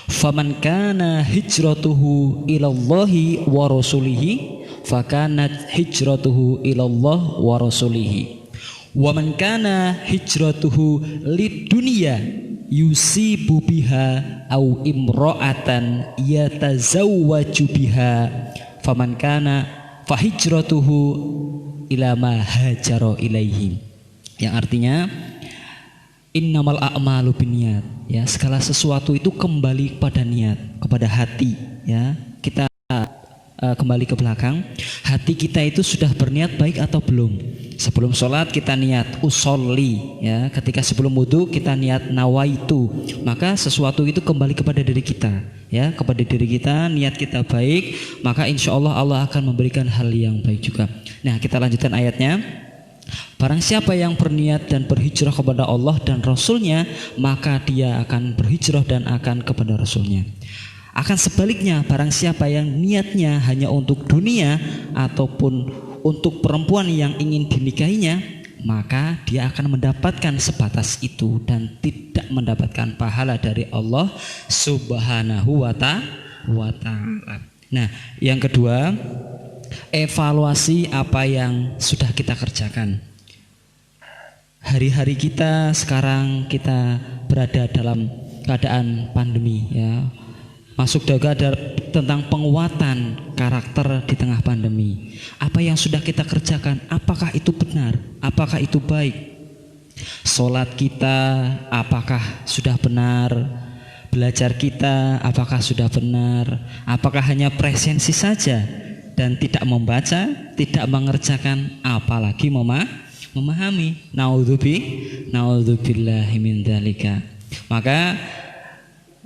Faman kana hijratuhu ilallahi wa rasulihi fakanat hijratuhu ilallah wa rasulihi. Wa man kana hijratuhu lidunya yusibu biha au imra'atan yatazawwaju biha faman kana fahijratuhu ila ma hajara ilaihi. Yang artinya, innamal a'malu binniyat, ya, segala sesuatu itu kembali kepada niat, kepada hati, ya. Kita kembali ke belakang, hati kita itu sudah berniat baik atau belum? Sebelum sholat kita niat usolli, ya. Ketika sebelum wudu kita niat nawaitu. Maka sesuatu itu kembali kepada diri kita, ya, kepada diri kita. Niat kita baik, maka insya Allah Allah akan memberikan hal yang baik juga. Nah, kita lanjutkan ayatnya. Barang siapa yang berniat dan berhijrah kepada Allah dan Rasulnya, maka dia akan berhijrah dan akan kepada Rasulnya. Akan sebaliknya, barang siapa yang niatnya hanya untuk dunia ataupun untuk perempuan yang ingin dinikahinya, maka dia akan mendapatkan sebatas itu dan tidak mendapatkan pahala dari Allah Subhanahu wa ta'ala. Nah, yang kedua, evaluasi apa yang sudah kita kerjakan. Hari-hari kita sekarang kita berada dalam keadaan pandemi, ya. Masuk juga ada tentang penguatan karakter di tengah pandemi. Apa yang sudah kita kerjakan, apakah itu benar? Apakah itu baik? Sholat kita apakah sudah benar? Belajar kita apakah sudah benar? Apakah hanya presensi saja dan tidak membaca, tidak mengerjakan, apalagi memahami? Naudzubillahi min dzalika. Maka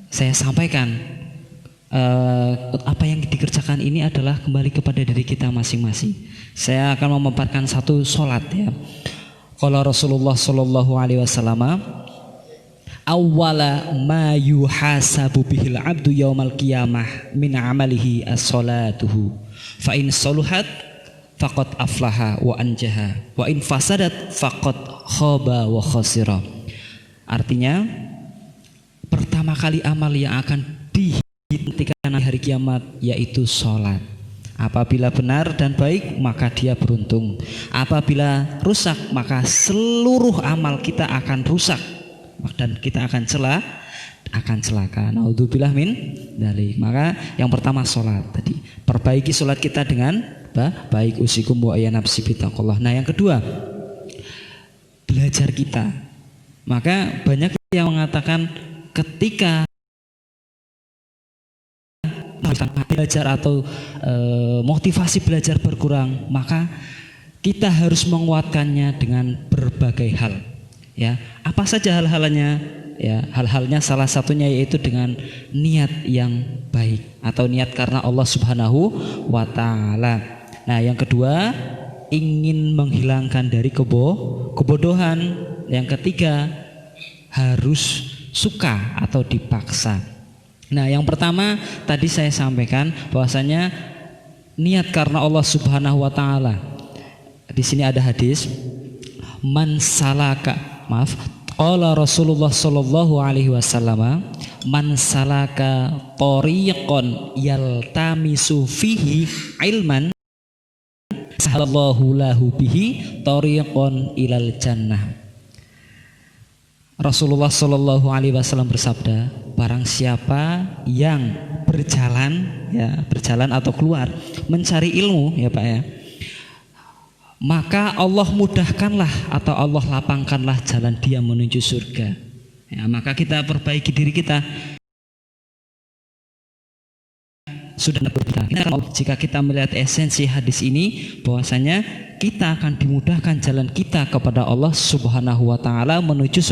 saya sampaikan, apa yang dikerjakan ini adalah kembali kepada diri kita masing-masing. Saya akan memaparkan satu sholat, ya. Qala Rasulullah Sallallahu Alaihi Wasallam, awwala ma yuhasabu bihil abdu yaumal qiyamah min amalihi as-salatuhu fa in saluhat faqad aflaha wa anjaha wa in fasadat faqad khaba wa khasira. Artinya, pertama kali amal yang akan dihentikan hari kiamat yaitu sholat. Apabila benar dan baik, maka dia beruntung. Apabila rusak, maka seluruh amal kita akan rusak dan kita akan celaka. Naudzubillah min dzalik. Maka yang pertama sholat tadi. Perbaiki sholat kita dengan baik. Usikum wa ya nafsi bittaqullah. Nah, yang kedua, belajar kita. Maka banyak yang mengatakan ketika belajar atau motivasi belajar berkurang, maka kita harus menguatkannya dengan berbagai hal, ya. Apa saja hal-halnya? Ya, hal-halnya salah satunya yaitu dengan niat yang baik atau niat karena Allah Subhanahu wa ta'ala. Nah, yang kedua, ingin menghilangkan dari kebodohan. Yang ketiga, harus suka atau dipaksa. Nah, yang pertama tadi saya sampaikan bahwasanya niat karena Allah Subhanahu wa taala. Di sini ada hadis, Qala Rasulullah sallallahu alaihi wasallam, man salaka tariqan yaltamisu fihi ilman sahallallahu lahu bihi tariqan ilal jannah. Rasulullah sallallahu alaihi wasallam bersabda, barang siapa yang berjalan atau keluar mencari ilmu ya Pak ya, maka Allah mudahkanlah atau Allah lapangkanlah jalan dia menuju surga. Ya, maka kita perbaiki diri kita. Sudah berbeda. Jika kita melihat esensi hadis ini, bahwasanya kita akan dimudahkan jalan kita kepada Allah Subhanahu wa taala menuju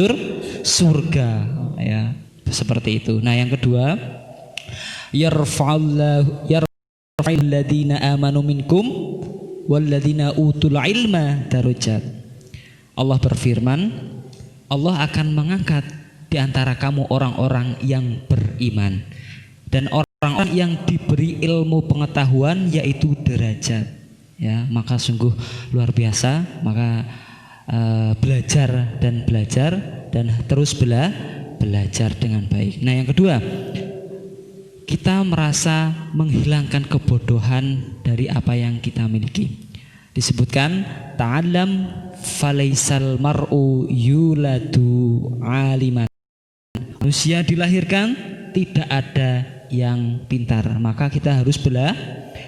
surga. Ya, seperti itu. Nah, yang kedua, yarfa'ul ladzina amanu minkum walladzina utul ilma darajat. Allah berfirman, Allah akan mengangkat di antara kamu orang-orang yang beriman dan orang-orang yang diberi ilmu pengetahuan, yaitu derajat. Ya, maka sungguh luar biasa. Maka belajar dan terus belajar dengan baik. Nah, yang kedua, kita merasa menghilangkan kebodohan dari apa yang kita miliki. Disebutkan ta'allam falaisal mar'u yuladu aliman. Manusia dilahirkan tidak ada yang pintar, maka kita harus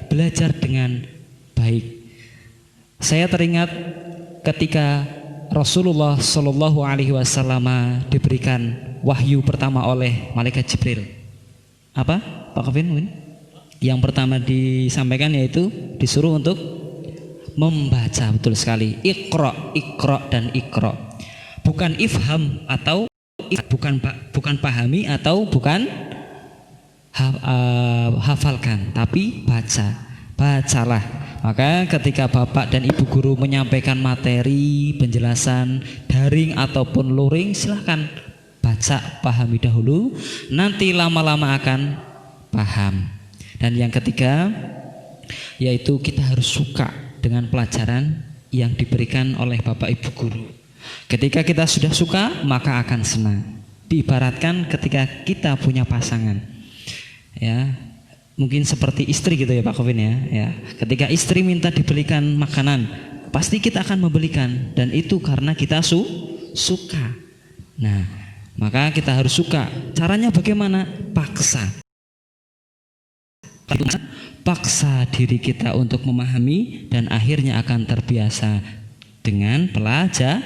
belajar dengan baik. Saya teringat ketika Rasulullah Shallallahu Alaihi Wasallam diberikan wahyu pertama oleh malaikat Jibril. Apa Pak Kevin? Yang pertama disampaikan yaitu disuruh untuk membaca, betul sekali. Iqra dan iqra. Bukan ifham atau bukan pahami atau bukan hafalkan, tapi bacalah. Maka ketika Bapak dan Ibu guru menyampaikan materi penjelasan daring ataupun luring, silahkan baca, pahami dahulu, nanti lama-lama akan paham. Dan yang ketiga, yaitu kita harus suka dengan pelajaran yang diberikan oleh Bapak Ibu guru. Ketika kita sudah suka, maka akan senang. Diibaratkan ketika kita punya pasangan, ya, mungkin seperti istri gitu ya Pak Kevin ya. Ketika istri minta dibelikan makanan, pasti kita akan membelikan, dan itu karena kita suka. Nah, maka kita harus suka. Caranya bagaimana? Paksa diri kita untuk memahami, dan akhirnya akan terbiasa dengan pelajaran.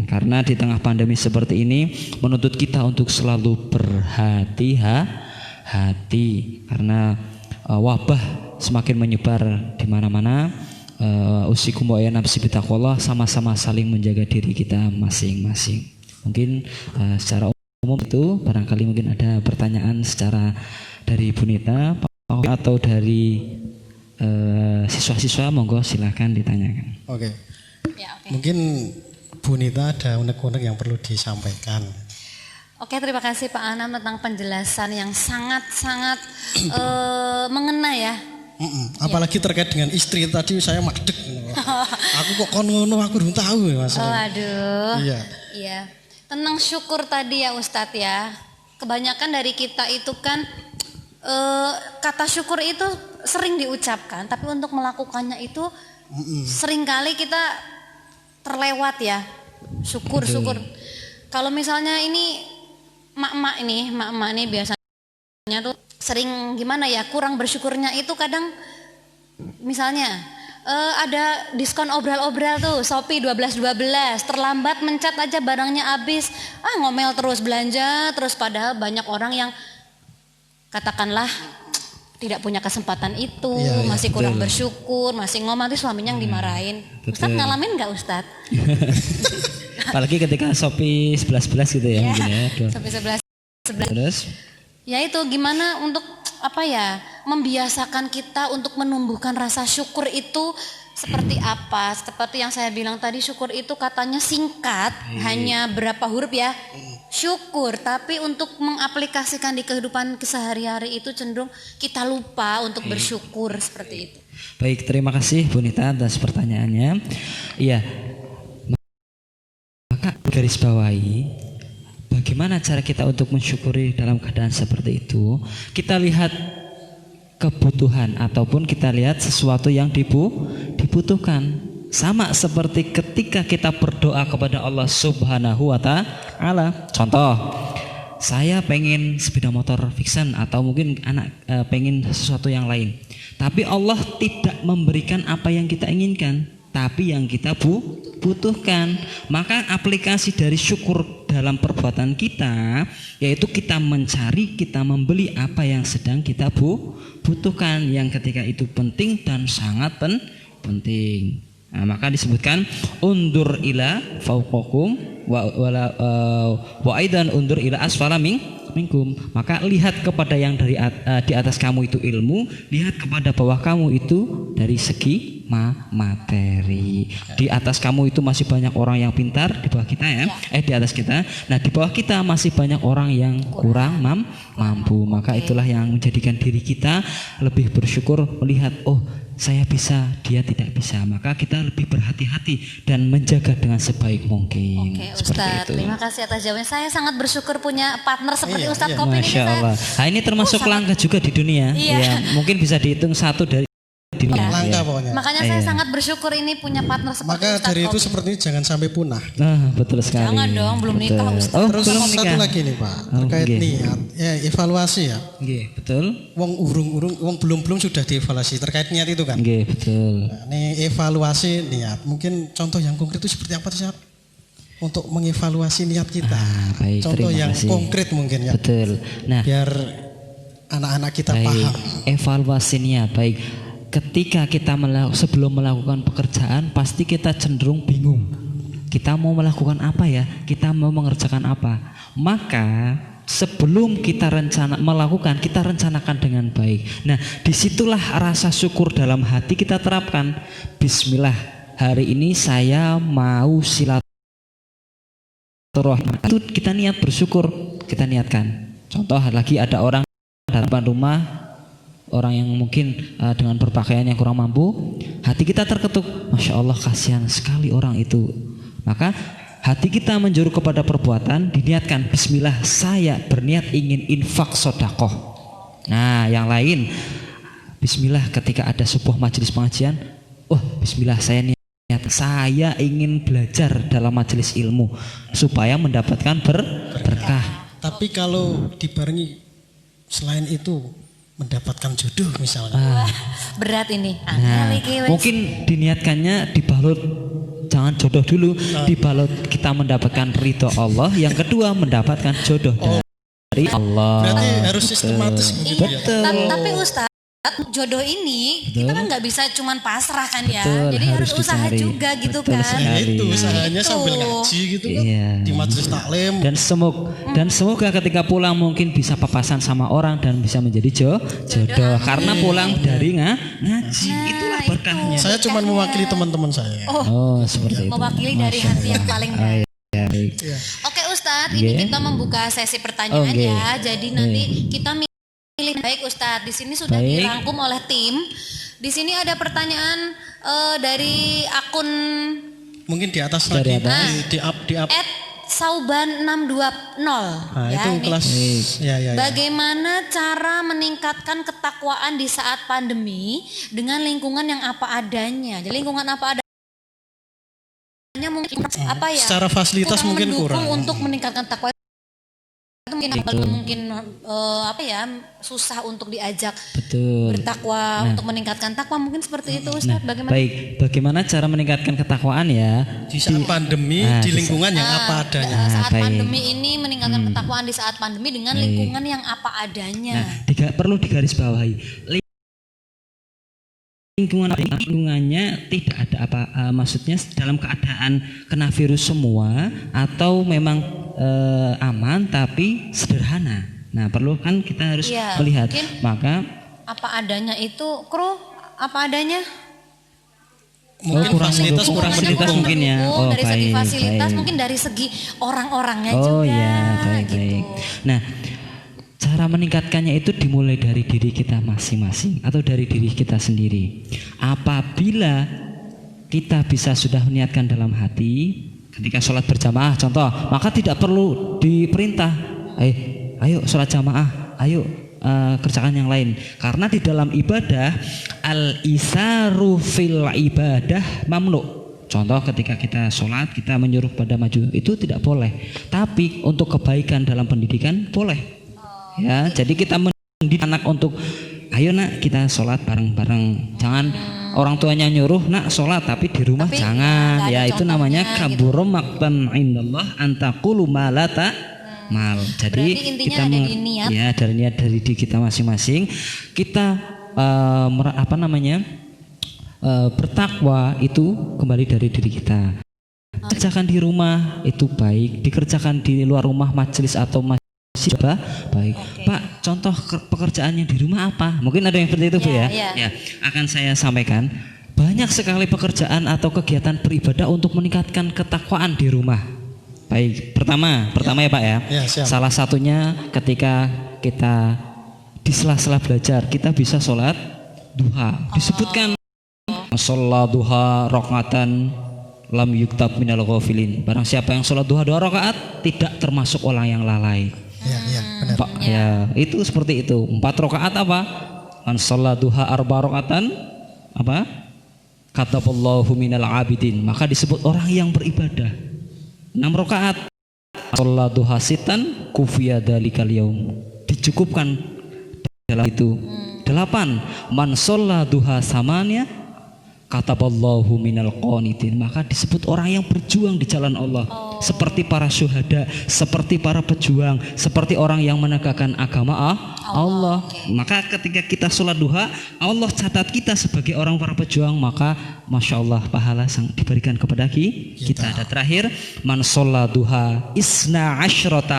Karena di tengah pandemi seperti ini menuntut kita untuk selalu berhati-hati, karena wabah semakin menyebar di mana-mana. Usikum wa ya nafsi bitaqwallah, sama-sama saling menjaga diri kita masing-masing. Mungkin secara umum itu, barangkali mungkin ada pertanyaan secara dari Bu Nita atau dari siswa-siswa, monggo silakan ditanyakan. Oke. Ya, oke. Mungkin Bu Nita ada unek-unek yang perlu disampaikan. Oke, terima kasih Pak Anam tentang penjelasan yang sangat-sangat mengena ya. Apalagi terkait dengan istri tadi, saya madeg. Aku kok kon ngono, aku belum tahu Mas. Oh, aduh. Iya. Tentang syukur tadi ya Ustadz ya. Kebanyakan dari kita itu kan kata syukur itu sering diucapkan, tapi untuk melakukannya itu seringkali kita terlewat ya. Syukur. Kalau misalnya ini mak-mak ini biasanya tuh sering gimana ya, kurang bersyukurnya itu kadang misalnya ada diskon obral-obral tuh Shopee 12 terlambat mencet aja barangnya habis, ngomel terus belanja terus, padahal banyak orang yang katakanlah tidak punya kesempatan itu, masih kurang bersyukur, masih ngomel, tuh suaminya yang dimarahin. Ustadz ngalamin nggak Ustadz? Apalagi ketika Shopee 11 gitu ya, mungkin ya. Shopee 11. Terus? Ya itu gimana untuk membiasakan kita untuk menumbuhkan rasa syukur itu seperti apa? Seperti yang saya bilang tadi, syukur itu katanya singkat, hanya berapa huruf ya? Syukur, tapi untuk mengaplikasikan di kehidupan kesehari-hari itu cenderung kita lupa untuk bersyukur seperti itu. Baik, terima kasih Bu Nita atas pertanyaannya. Iya. Maka bawahi, bagaimana cara kita untuk mensyukuri dalam keadaan seperti itu? Kita lihat kebutuhan ataupun kita lihat sesuatu yang dibutuhkan. Sama seperti ketika kita berdoa kepada Allah Subhanahu wa Ta'ala. Contoh, saya pengen sepeda motor fiction atau mungkin anak pengen sesuatu yang lain. Tapi Allah tidak memberikan apa yang kita inginkan, tapi yang kita butuhkan. Maka aplikasi dari syukur dalam perbuatan kita yaitu kita mencari, kita membeli apa yang sedang kita butuhkan, yang ketika itu penting dan sangat penting. Nah, maka disebutkan undur ila fauqakum wa aidan undur ila asfala minkum. Maka lihat kepada yang di atas kamu itu ilmu, lihat kepada bawah kamu itu dari segi materi. Di atas kamu itu masih banyak orang yang pintar di bawah kita ya. Di atas kita. Nah, di bawah kita masih banyak orang yang kurang mampu. Maka itulah yang menjadikan diri kita lebih bersyukur melihat, oh, saya bisa, dia tidak bisa. Maka kita lebih berhati-hati dan menjaga dengan sebaik mungkin. Oke, Ustadz, terima kasih atas jawabannya. Saya sangat bersyukur punya partner seperti Ustadz Ya, Kopi ini. Masya Allah. Nah, ini termasuk langka juga di dunia. Ya, mungkin bisa dihitung satu dari dunia. Langka pokoknya. Makanya saya sangat bersyukur ini punya partner seperti Maka Ustadz dari itu Kopi. seperti ini jangan sampai punah. Nah, betul sekali. Jangan dong, belum nikah Ustadz. Oh, Terus belum satu nikah. lagi nih Pak, terkait niat, ya evaluasi ya. Nggih, betul. Wong urung-urung, wong belum sudah dievaluasi terkait niat itu kan. Nggih, betul. Nah, ini evaluasi niat, mungkin contoh yang konkret itu seperti apa sih? Untuk mengevaluasi niat kita. Baik, Contoh terima yang kasih. konkret mungkin ya. Betul. Nah, Biar anak-anak kita baik, paham. evaluasi niat. Baik. Ketika kita sebelum melakukan pekerjaan pasti kita cenderung bingung. Kita mau melakukan apa ya? Kita mau mengerjakan apa? Maka sebelum kita melakukan, kita rencanakan dengan baik. Nah, disitulah rasa syukur dalam hati kita terapkan. Bismillah, hari ini saya mau silaturahmi. Itu kita niat bersyukur, kita niatkan. Contoh lagi ada orang datang rumah, orang yang mungkin dengan berpakaian yang kurang mampu, hati kita terketuk, Masya Allah kasihan sekali orang itu. Maka hati kita menjuru kepada perbuatan, diniatkan Bismillah saya berniat ingin infak sodakoh. Nah, yang lain Bismillah ketika ada sebuah majelis pengajian, oh Bismillah saya niat saya ingin belajar dalam majelis ilmu supaya mendapatkan berkah. Tapi kalau dibarengi selain itu mendapatkan jodoh misalnya. Berat ini. Nah, mungkin diniatkannya dibalut, jangan jodoh dulu, dibalut kita mendapatkan ridho Allah. Yang kedua mendapatkan jodoh dari Allah. Berarti harus sistematis begitu ya. Betul. Tapi Ustadz, jodoh ini kita kan nggak bisa cuman pasrah kan ya. Betul, Jadi harus usaha dicari. juga gitu Betul kan. sekali. Nah, itu usahanya Itu. sambil ngaji gitu kan. Iya. Di majelis taklim. Dan semoga ketika pulang mungkin bisa papasan sama orang dan bisa menjadi jodoh karena pulang dari ngaji. Itulah berkahnya. Saya cuma mewakili teman-teman saya. Oh, seperti itu. Mewakili dari hati yang paling baik. Baik. Oke Ustadz, ini kita membuka sesi pertanyaan Oke. ya. Jadi nanti kita milih baik Ustadz. Di sini sudah Baik. dirangkum oleh tim. Di sini ada pertanyaan dari akun Mungkin di atas Dari lagi atas. di up. @sauban620. Nah, ya, itu ini. kelas ya. Bagaimana cara meningkatkan ketakwaan di saat pandemi dengan lingkungan yang apa adanya? Jadi lingkungan apa adanya mungkin apa ya? Secara fasilitas mungkin mendukung kurang. untuk meningkatkan takwa itu mungkin apa ya susah untuk diajak Betul. bertakwa untuk meningkatkan takwa mungkin seperti itu Ustaz. Bagaimana? Baik, bagaimana cara meningkatkan ketakwaan ya? Di saat pandemi di lingkungan yang apa adanya. Saat baik. pandemi ini meningkatkan ketakwaan di saat pandemi dengan lingkungan yang apa adanya. Perlu digarisbawahi. Lingkungannya tidak ada apa maksudnya dalam keadaan kena virus semua atau memang aman tapi sederhana. Nah, perlu kan kita harus Iya, melihat. mungkin Maka apa adanya itu kru apa adanya? Mungkin kurang fasilitas mendukung, kurang fasilitas mendukung. mungkin ya. Oh, dari segi baik, fasilitas baik. mungkin dari segi orang-orangnya Oh juga. ya, baik gitu. baik. Nah, cara meningkatkannya itu dimulai dari diri kita masing-masing atau dari diri kita sendiri. Apabila kita bisa sudah meniatkan dalam hati, Ketika sholat berjamaah contoh, maka tidak perlu diperintah, ayo sholat jamaah, ayo kerjakan yang lain. Karena di dalam ibadah al-isaru fil ibadah mamnu. Contoh ketika kita sholat kita menyuruh pada maju, itu tidak boleh. Tapi untuk kebaikan dalam pendidikan boleh. Ya, jadi kita mendidik anak untuk ayo nak kita sholat bareng-bareng. Jangan orang tuanya nyuruh nak sholat tapi di rumah Tapi jangan. nggak ada Ya itu namanya contohnya, kaburum maktan indallah antaqulu ma la mal. Jadi Berarti intinya kita ada di niat. ya dari niat dari diri kita masing-masing. Kita bertakwa itu kembali dari diri kita. Kerjakan di rumah itu baik, dikerjakan di luar rumah majelis atau masjid baik. Pak, contoh pekerjaannya di rumah apa? Mungkin ada yang seperti itu Bu ya. Ya, akan saya sampaikan. Banyak sekali pekerjaan atau kegiatan beribadah untuk meningkatkan ketakwaan di rumah. Baik, pertama ya Pak ya. siap. Salah satunya ketika kita di sela-sela belajar kita bisa sholat duha. Disebutkan sholat duha rakaatan lam yuktab minal ghafilin. Barang siapa yang sholat duha 2 rakaat tidak termasuk orang yang lalai. Iya, benar. Pak, ya itu seperti itu. 4 rakaat apa? Man sholat duha 4 rakaatan apa? Kataballahu minal abidin. Maka disebut orang yang beribadah. 6 rakaat sholat duha sitan kufiya dalikal yaum. Dicukupkan dalam itu. 8 man sholat duha samanya kataballahu minal qanitin. Maka disebut orang yang berjuang di jalan Allah. Seperti para syuhada, seperti para pejuang, seperti orang yang menegakkan agama Allah. Maka ketika kita sholat duha, Allah catat kita sebagai orang para pejuang. Maka Masya Allah pahala diberikan kepada kita. Ada terakhir, man sholat duha isna asyrota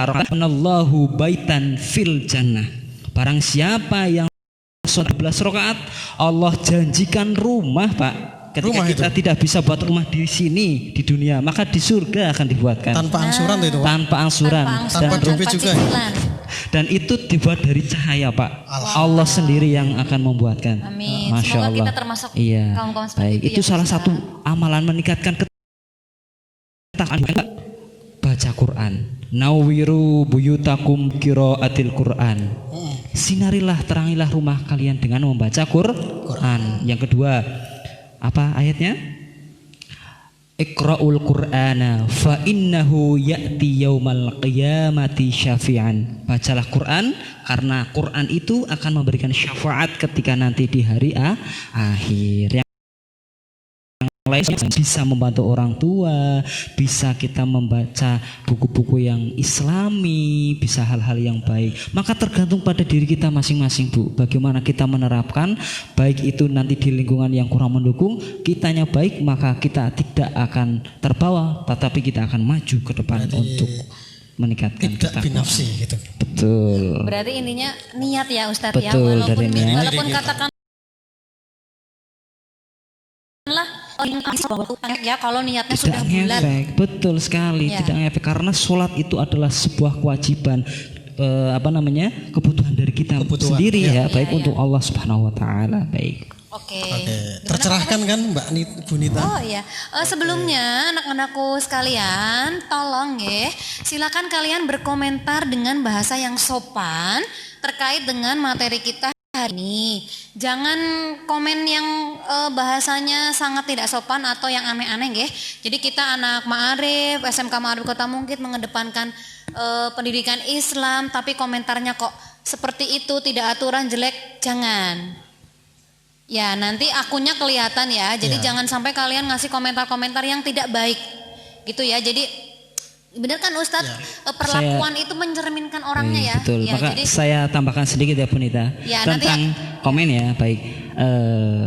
Allahu baitan fil jannah. Barang siapa yang 11 rakaat, Allah janjikan rumah Pak. Ketika Rumah kita itu? tidak bisa buat rumah di sini di dunia, maka di surga akan dibuatkan Tanpa angsuran tuh itu, Pak. tanpa angsuran. Tanpa Dan, duit juga ya? cicilan. dan itu dibuat dari cahaya Pak. Allah sendiri yang akan membuatkan. Amin. Masya Semoga Allah. kita termasuk Iya. kaum-kaum seperti Baik, itu itu ya, salah Ustaz. satu amalan meningkatkan ketakwaan. Baca Quran. Nawiru buyutakum qiraatil Quran. Sinarilah, terangilah rumah kalian dengan membaca Quran. Yang kedua, apa ayatnya? Iqra'ul Qur'ana fa innahu ya'ti yaumal qiyamati syafi'an. Bacalah Quran karena Quran itu akan memberikan syafaat ketika nanti di hari akhir. Lain bisa membantu orang tua, bisa kita membaca buku-buku yang islami, bisa hal-hal yang baik. Maka tergantung pada diri kita masing-masing Bu, bagaimana kita menerapkan. Baik itu nanti di lingkungan yang kurang mendukung, kitanya baik, maka kita tidak akan terbawa, tetapi kita akan maju ke depan untuk meningkatkan Tidak binafsi gitu. Betul. Berarti intinya niat ya Ustadz ya. Betul, Walaupun, dari niat. walaupun katakanlah ya kalau niatnya sudah Tidak bulat. ngefek, betul sekali, Ya. tidak ngefek karena sholat itu adalah sebuah kewajiban, kebutuhan dari kita Kebutuhan, sendiri ya. ya, baik untuk Allah Subhanahu Wa Taala. Baik. Oke. Tercerahkan kan Mbak Bu Nita? Oh iya, sebelumnya anak-anakku sekalian, tolong ya, silakan kalian berkomentar dengan bahasa yang sopan terkait dengan materi kita hari ini. Jangan komen yang bahasanya sangat tidak sopan atau yang aneh-aneh ya. Jadi kita anak Ma'arif, SMK Ma'arif Kota Mungkit mengedepankan pendidikan Islam, tapi komentarnya kok seperti itu, tidak aturan, jelek, jangan. Ya nanti akunnya kelihatan ya. Jadi jangan sampai kalian ngasih komentar-komentar yang tidak baik gitu ya. Jadi benar kan Ustadz, perlakuan itu mencerminkan orangnya ya. Betul. Ya, Maka jadi saya tambahkan sedikit ya Bu Nita Ya, tentang komen ya. Baik.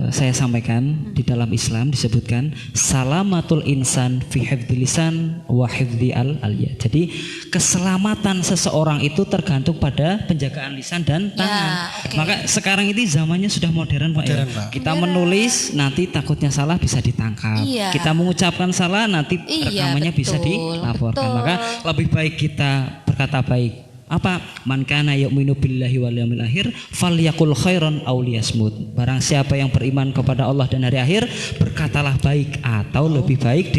Saya sampaikan di dalam Islam disebutkan salamatul insan fi hifdzil lisan wa hifdzi al-ya. Jadi keselamatan seseorang itu tergantung pada penjagaan lisan dan tangan. oke. Maka sekarang ini zamannya sudah modern Pak ya. Modern, Pak. Kita menulis nanti takutnya salah bisa ditangkap. Iya. Kita mengucapkan salah nanti Iya, rekamannya bisa betul, dilaporkan. betul. Maka lebih baik kita berkata baik Apa? Man kana yu'minu billahi wal yawmil akhir falyakul khairan aw liyasmut. Barang siapa yang beriman kepada Allah dan hari akhir, berkatalah baik atau lebih baik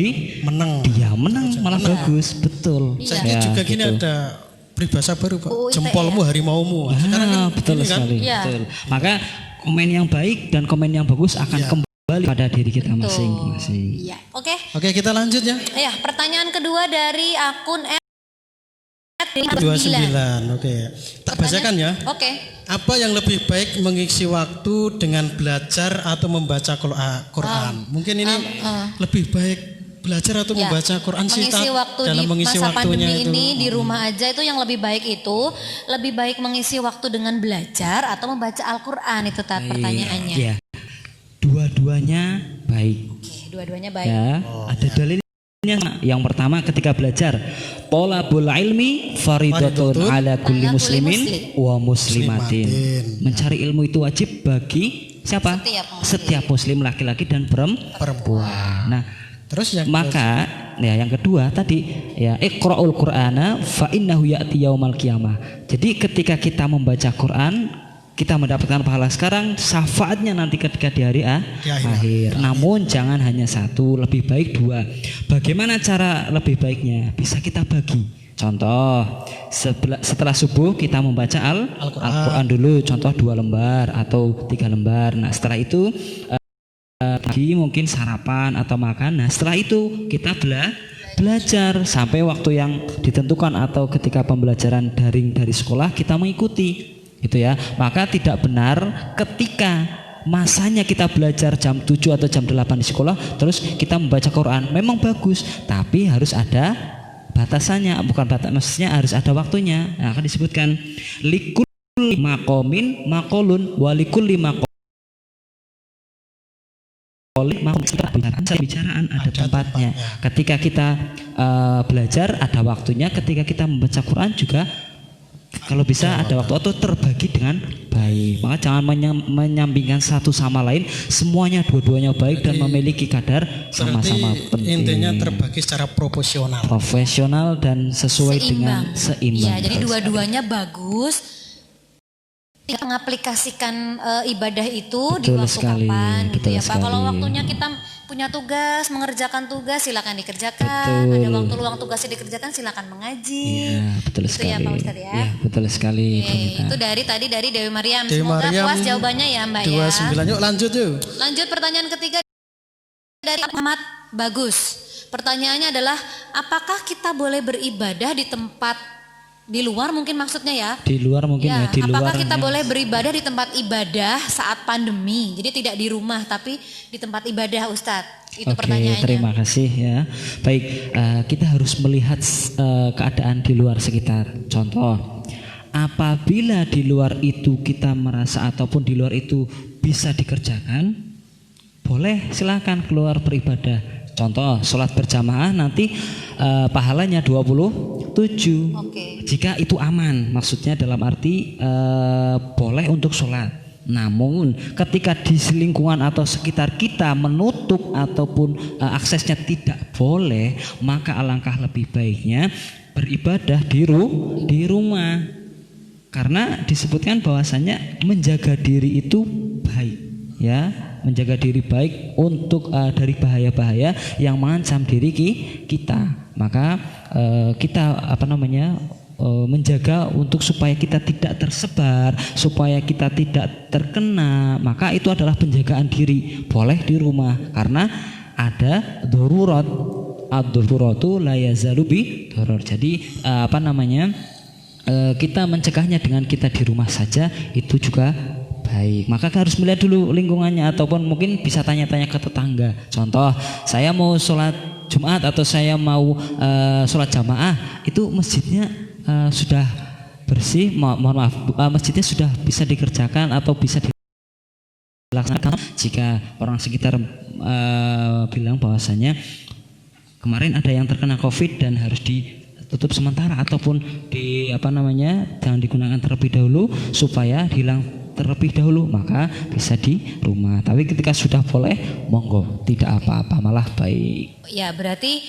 Menang. dia menang malah bagus. Betul. Saya Ya, juga gini gitu. ada peribahasa baru Pak. UITE, Jempolmu harimaumu. Sekarang kan Betul gini kan? sekali. Iya. Betul. Maka komen yang baik dan komen yang bagus akan kembali pada diri kita masing-masing. Iya, oke. Oke, kita lanjut ya. Ya, pertanyaan kedua dari akun 29. Oke. Tak bacakan ya. Oke. Apa yang lebih baik mengisi waktu dengan belajar atau membaca Quran? Mungkin ini lebih baik belajar atau Ya, membaca Quran sih mengisi Tat, waktu dalam di mengisi masa waktunya pandemi itu. ini di rumah aja itu yang lebih baik itu lebih baik mengisi waktu dengan belajar atau membaca Al-Qur'an itu Tat pertanyaannya. Iya. Dua-duanya baik. Oke, dua-duanya baik. Ya, ada dalilnya. Yang pertama ketika belajar, thalabul ilmi faridatun ala kulli Ala kulli muslimin wa muslimatin. Mencari ilmu itu wajib bagi siapa? Setiap muslim. Setiap muslim laki-laki dan perempuan. Nah, Terus yang maka ya yang kedua tadi ya iqra'ul qur'ana fa innahu ya'ti yaumal qiyamah. Jadi ketika kita membaca Quran, kita mendapatkan pahala sekarang, syafaatnya nanti ketika di hari akhir. Namun jangan hanya satu, lebih baik dua. Bagaimana cara lebih baiknya? Bisa kita bagi. Contoh, setelah subuh kita membaca Al-Quran dulu, contoh 2 lembar atau 3 lembar. Nah setelah itu pagi mungkin sarapan atau makan. Nah setelah itu kita belajar sampai waktu yang ditentukan atau ketika pembelajaran daring dari sekolah kita mengikuti. Gitu ya. Maka tidak benar ketika masanya kita belajar jam 7 atau jam 8 di sekolah terus kita membaca Quran. Memang bagus, tapi harus ada batasannya, bukan batas, maksudnya harus ada waktunya. Nah, akan disebutkan likulli maqamin maqalun wa likulli maqamin bicaraan ada tempatnya. Ketika kita belajar ada waktunya, ketika kita membaca Quran juga kalau bisa ada waktu atau terbagi dengan baik. Maka jangan menyampingkan satu sama lain, semuanya dua-duanya baik dan memiliki kadar sama-sama penting. Intinya terbagi secara proporsional. Profesional dan sesuai dengan seimbang. Iya, jadi dua-duanya bagus. Kita mengaplikasikan ibadah itu di Betul waktu sekali, kapan gitu betul ya Pak. Kalau sekali. waktunya kita punya tugas, mengerjakan tugas silakan dikerjakan. Betul. Ada waktu luang tugasnya dikerjakan silakan mengaji. Iya, betul Gitu sekali. ya Pak Ustadz ya. Iya, betul sekali. Oke, itu dari Dewi Mariam. Dewi Semoga Mariam, puas jawabannya ya Mbak 29. ya. Yuk lanjut yuk. Lanjut pertanyaan ketiga dari Ahmad Bagus. Pertanyaannya adalah apakah kita boleh beribadah di tempat di luar mungkin maksudnya ya? Di luar mungkin ya, di luar. Apakah kita boleh beribadah di tempat ibadah saat pandemi? Jadi tidak di rumah tapi di tempat ibadah Ustadz. Itu Oke, pertanyaannya. terima kasih ya. Baik, kita harus melihat keadaan di luar sekitar. Contoh, apabila di luar itu kita merasa ataupun di luar itu bisa dikerjakan, boleh silakan keluar beribadah. Contoh, sholat berjamaah nanti pahalanya 27. Oke. Jika itu aman, maksudnya dalam arti boleh untuk sholat. Namun ketika di lingkungan atau sekitar kita menutup ataupun aksesnya tidak boleh, maka alangkah lebih baiknya beribadah di rumah. Karena disebutkan bahwasanya menjaga diri itu baik, ya, menjaga diri baik untuk dari bahaya-bahaya yang mengancam diri kita. Maka kita menjaga untuk supaya kita tidak tersebar, supaya kita tidak terkena, maka itu adalah penjagaan diri. Boleh di rumah karena ada darurat. Ad-daruratu la yazalu bi darar. Jadi kita mencegahnya dengan kita di rumah saja itu juga baik. Maka harus melihat dulu lingkungannya ataupun mungkin bisa tanya-tanya ke tetangga. Contoh, saya mau sholat Jumat atau saya mau sholat jamaah, itu masjidnya sudah bersih, mohon maaf, masjidnya sudah bisa dikerjakan atau bisa dilaksanakan. Jika orang sekitar bilang bahwasanya kemarin ada yang terkena COVID dan harus ditutup sementara ataupun jangan digunakan terlebih dahulu supaya hilang terlebih dahulu, maka bisa di rumah. Tapi ketika sudah boleh, monggo, tidak apa-apa, malah baik. Ya, berarti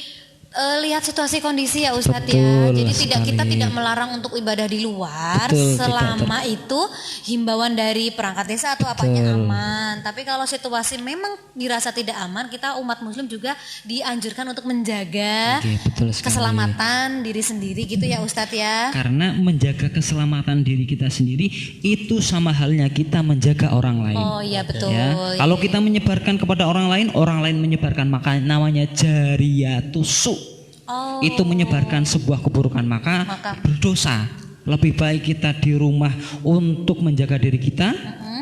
lihat situasi kondisi ya Ustadz Betul ya. Jadi kita sekali. tidak melarang untuk ibadah di luar Betul, selama itu himbauan dari perangkat desa atau apanya aman. Tapi kalau situasi memang dirasa tidak aman, kita umat muslim juga dianjurkan untuk menjaga Oke, betul sekali. keselamatan diri sendiri gitu ya Ustadz ya. Karena menjaga keselamatan diri kita sendiri itu sama halnya kita menjaga orang lain. Oh iya betul. Ya, kalau kita menyebarkan kepada orang lain menyebarkan, maka namanya jariyatus su. Oh. Itu menyebarkan sebuah keburukan, maka berdosa. Lebih baik kita di rumah untuk menjaga diri kita,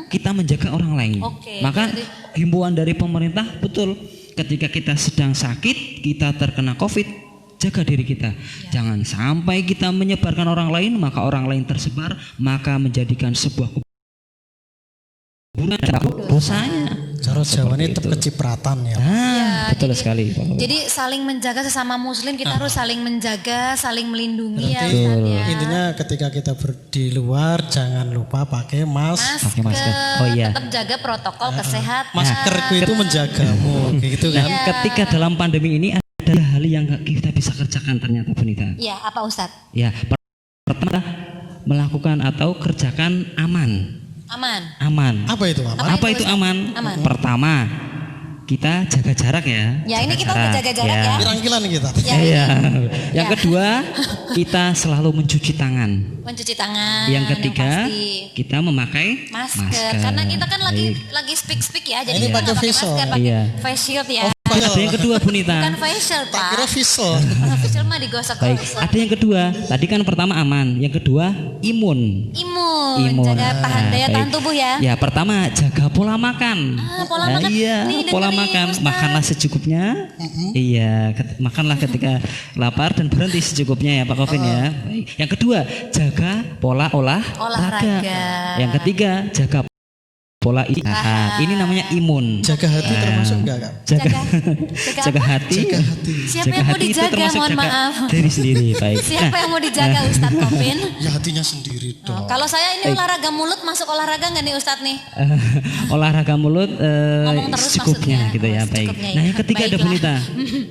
kita menjaga orang lain. Oke, Maka jadi- himbauan dari pemerintah betul. Ketika kita sedang sakit, kita terkena COVID, jaga diri kita. Jangan sampai kita menyebarkan orang lain, maka orang lain tersebar, maka menjadikan sebuah keburukan dosanya. Cara Jawa ini itu. tetap kecipratan ya. Betul sekali. Pak. Jadi saling menjaga sesama muslim, kita harus saling menjaga, saling melindungi ya Berarti Ustadz ya. intinya ketika kita di luar jangan lupa pakai Pakai masker. Oh iya. Tetap jaga protokol kesehatan. maskerku itu menjagamu gitu kan. Nah, ketika dalam pandemi ini ada hal yang kita bisa kerjakan ternyata Bunita. Iya, apa Ustadz? Ya, pertama melakukan atau kerjakan aman. Aman. Apa itu Mama? Apa itu aman? Aman. Pertama, kita jaga jarak ya. Ya, ini kita udah jaga jarak ya. Pirang-kilan kita. Ya, Iya. Yang Ya. kedua, kita selalu mencuci tangan. mencuci tangan. Yang ketiga, pasti. kita memakai masker. Karena kita kan lagi speak ya, jadi Ini kita pakai nggak face shield. masker, pakai Iya. face shield ya. Ada yang kedua Bunita. Bukan facial Tak kira Pak. visor. Face shield mah Baik, digosok-gosok. ada yang kedua. Tadi kan pertama aman, yang kedua imun. Imun, jaga tahan daya Baik. tahan tubuh ya. Ya, pertama jaga pola makan. Pola Nah, makan. Iya, Nih, pola dengerin, makan. Ustaz. Makanlah secukupnya. Iya, makanlah ketika lapar dan berhenti secukupnya ya Pak Kevin ya. Baik. Yang kedua, jaga pola olahraga. Yang ketiga, jaga pola istirahat. Ini namanya imun. Jaga hati termasuk enggak Kak? Jaga Jaga hati. Jaga hati. Siapa Jaga yang mau hati itu dijaga? termasuk Mohon jaga maaf. diri sendiri. Baik. Siapa yang mau dijaga Ustadz Kevin? Ya hatinya sendiri dong. Kalau saya ini olahraga mulut masuk olahraga nggak nih Ustadz nih? Olahraga mulut Ngomong terus secukupnya maksudnya. gitu ya. Oh, Baik. secukupnya Nah, ya. yang ketiga ada Baiklah. Bunita.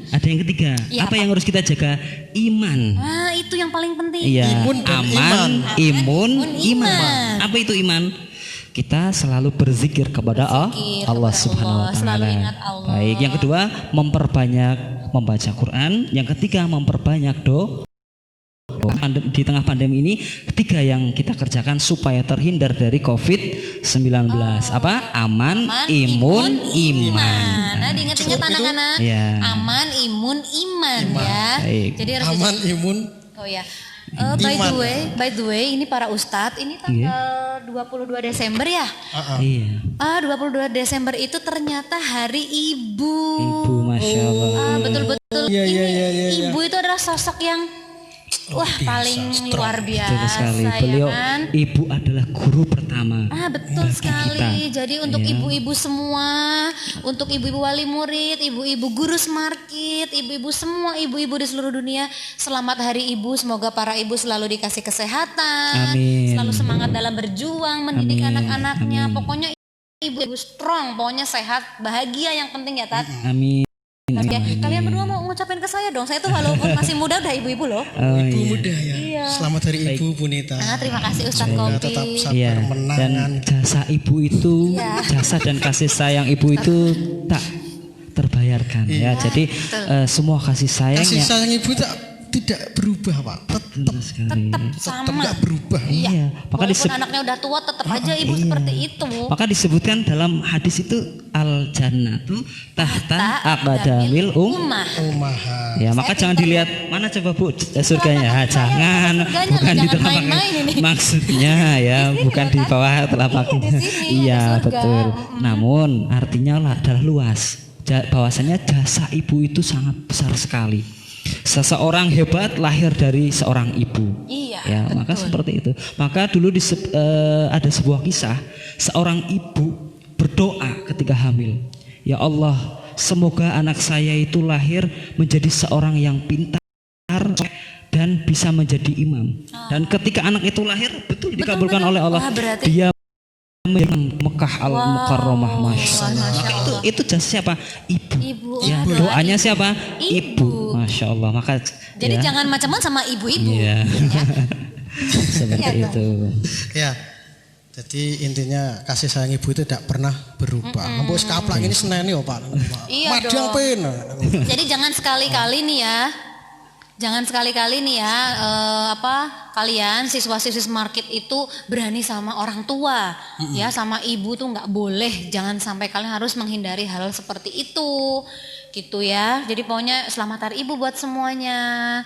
Ada yang ketiga. Iya, apa apa? yang harus kita jaga? Iman. Ah, itu yang paling penting. Iya, Imun dan aman, imun, iman. iman. Apa itu iman? Kita selalu berzikir kepada Berzikir Allah kepada Subhanahu wa Allah, selalu taala. ingat Allah. Baik, yang kedua memperbanyak membaca Quran, yang ketiga memperbanyak doa. Di tengah pandemi ini, ketiga yang kita kerjakan supaya terhindar dari COVID-19. Apa? Aman, imun, iman. Nah, diingat-ingat Cukup itu? anak-anak. Iya. Aman, imun, iman ya. Baik. Jadi harus Aman, imun. Oh ya. By Iman. the way, ini para ustadz, ini tanggal 22 Desember ya. Iya. 22 Desember itu ternyata hari ibu. Ibu, masya Allah. Betul-betul. Iya, Ini iya, iya, iya, ibu itu adalah sosok yang paling luar biasa. Betul sekali. ya Beliau kan? ibu adalah guru pertama. Betul bagi sekali. kita. Jadi untuk Iya. ibu-ibu semua, untuk ibu-ibu wali murid, ibu-ibu guru Smarkit, ibu-ibu semua ibu-ibu di seluruh dunia, selamat Hari Ibu. Semoga para ibu selalu dikasih kesehatan, Amin. selalu semangat dalam berjuang mendidik Amin. anak-anaknya. Amin. Pokoknya ibu-ibu strong, pokoknya sehat, bahagia yang penting ya Tat. Amin. Ya, kalian berdua mau ngucapin ke saya dong. Saya tuh walaupun masih muda udah ibu-ibu loh. Oh, Ibu iya. muda ya. Selamat Hari Ibu Bunita. Terima kasih Ustadz Semoga Kopi. tetap sabar Iya, menangan. dan jasa ibu itu, Iya. jasa dan kasih sayang ibu itu tak terbayarkan ya. Jadi semua kasih sayangnya Kasih sayang ibu tidak berubah Pak. betul sekali. Tetap Tetap sama. nggak berubah. Iya, maka Walaupun anaknya udah tua tetap aja ibu seperti itu. maka disebutkan dalam hadis itu al jannatu tahta aqdamil Ummah. Umaha. Ya, maka jangan dilihat mana coba Bu surganya. Jangan, Surganya, bukan di jangan telapak main-main ini. maksudnya ya, bukan di bawah telapaknya. Di sini Iya, ada surga. betul. Namun artinya adalah luas. Bahwasanya jasa ibu itu sangat besar sekali. Seseorang hebat lahir dari seorang ibu. Iya, Ya, maka seperti itu. Maka dulu ada sebuah kisah, seorang ibu berdoa ketika hamil. Ya Allah, semoga anak saya itu lahir menjadi seorang yang pintar dan bisa menjadi imam. Dan ketika anak itu lahir, betul dikabulkan oleh Allah. Wah, berarti- Dia Mekah Al-Mukarramah, masya Allah. Masya Maka Allah. itu jasa siapa? Ibu. Ibu. Ya, Aduh, doanya siapa? Ibu. Masya Masya Allah. Maka Jadi ya, jangan macam-macam sama ibu-ibu. Iya. Ya. Seperti Iya, itu. Ya. Jadi intinya kasih sayang ibu itu tidak pernah berubah. Mbok kaplak ini seneni yo, Pak. Iya Madang dong. pen. Jadi jangan sekali-kali nih ya. Jangan sekali-kali nih ya kalian siswa-siswi market itu berani sama orang tua ya, sama ibu tuh nggak boleh. Jangan sampai kalian harus menghindari hal seperti itu gitu ya. Jadi pokoknya selamat hari ibu buat semuanya.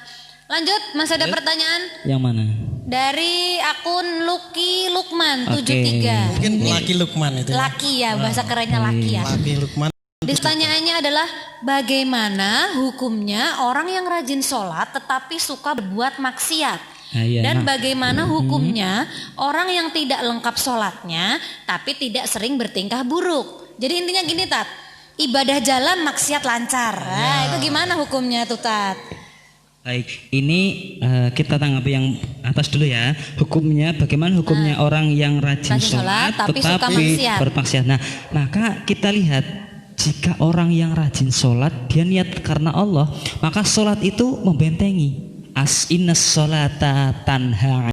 Lanjut, masih ada pertanyaan Yang mana? dari akun Lucky Lukman Oke. 73. Mungkin Laki Lukman itu. Laki ya, bahasa kerennya laki ya. Laki Lukman. Pertanyaannya adalah bagaimana hukumnya orang yang rajin sholat tetapi suka berbuat maksiat? Nah, iya. Dan Nah, bagaimana hukumnya orang yang tidak lengkap sholatnya tapi tidak sering bertingkah buruk? Jadi intinya gini Tat, ibadah jalan maksiat lancar. Nah, itu gimana hukumnya tuh Tat? baik, ini kita tanggapi yang atas dulu ya. Hukumnya, bagaimana hukumnya orang yang rajin Rajin sholat, sholat tapi suka tetapi maksiat. bermaksiat. Nah, maka kita lihat jika orang yang rajin sholat dia niat karena Allah, maka sholat itu membentengi. Innas sholata tanha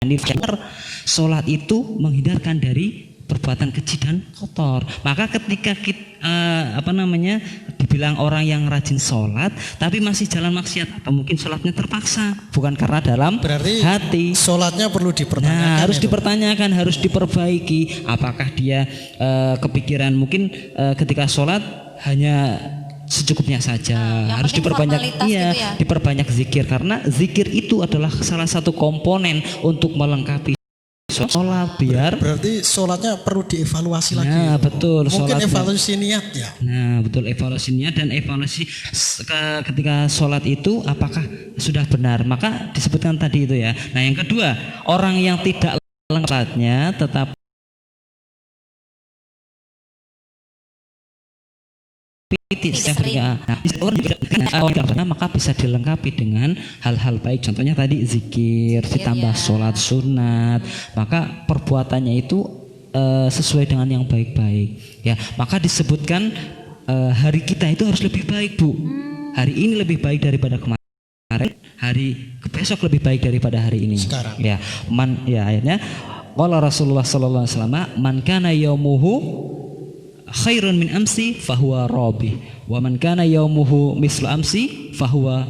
'anil fahsya'i. Sholat itu menghindarkan dari perbuatan keji dan kotor. Maka ketika kita dibilang orang yang rajin sholat tapi masih jalan maksiat atau mungkin sholatnya terpaksa bukan karena dalam Berarti hati. sholatnya perlu dipertanyakan. Nah, harus itu. dipertanyakan, harus diperbaiki. Apakah dia kepikiran mungkin ketika sholat hanya secukupnya saja, yang harus penting diperbanyak, formalitas iya, gitu ya. diperbanyak zikir karena zikir itu adalah salah satu komponen untuk melengkapi sholat biar. Berarti sholatnya perlu dievaluasi lagi. Nah, betul, Mungkin sholatnya. evaluasi niat ya. Nah, betul, evaluasinya dan evaluasi ketika sholat itu apakah sudah benar. Maka disebutkan tadi itu ya. Nah, yang kedua, orang yang tidak lengkap sholatnya tetapi maka bisa dilengkapi dengan hal-hal baik. Contohnya tadi zikir, ditambah sholat sunat. Maka perbuatannya itu sesuai dengan yang baik-baik. Ya, maka disebutkan hari kita itu harus lebih baik, Bu. Hari ini lebih baik daripada kemarin. Hari besok lebih baik daripada hari ini. Sekarang. Ya, akhirnya qala Rasulullah sallallahu alaihi wasallam, man kana yaumuhu khairun min amsi fahuwa rabih wa man kana yaumuhu mislu amsi fahuwa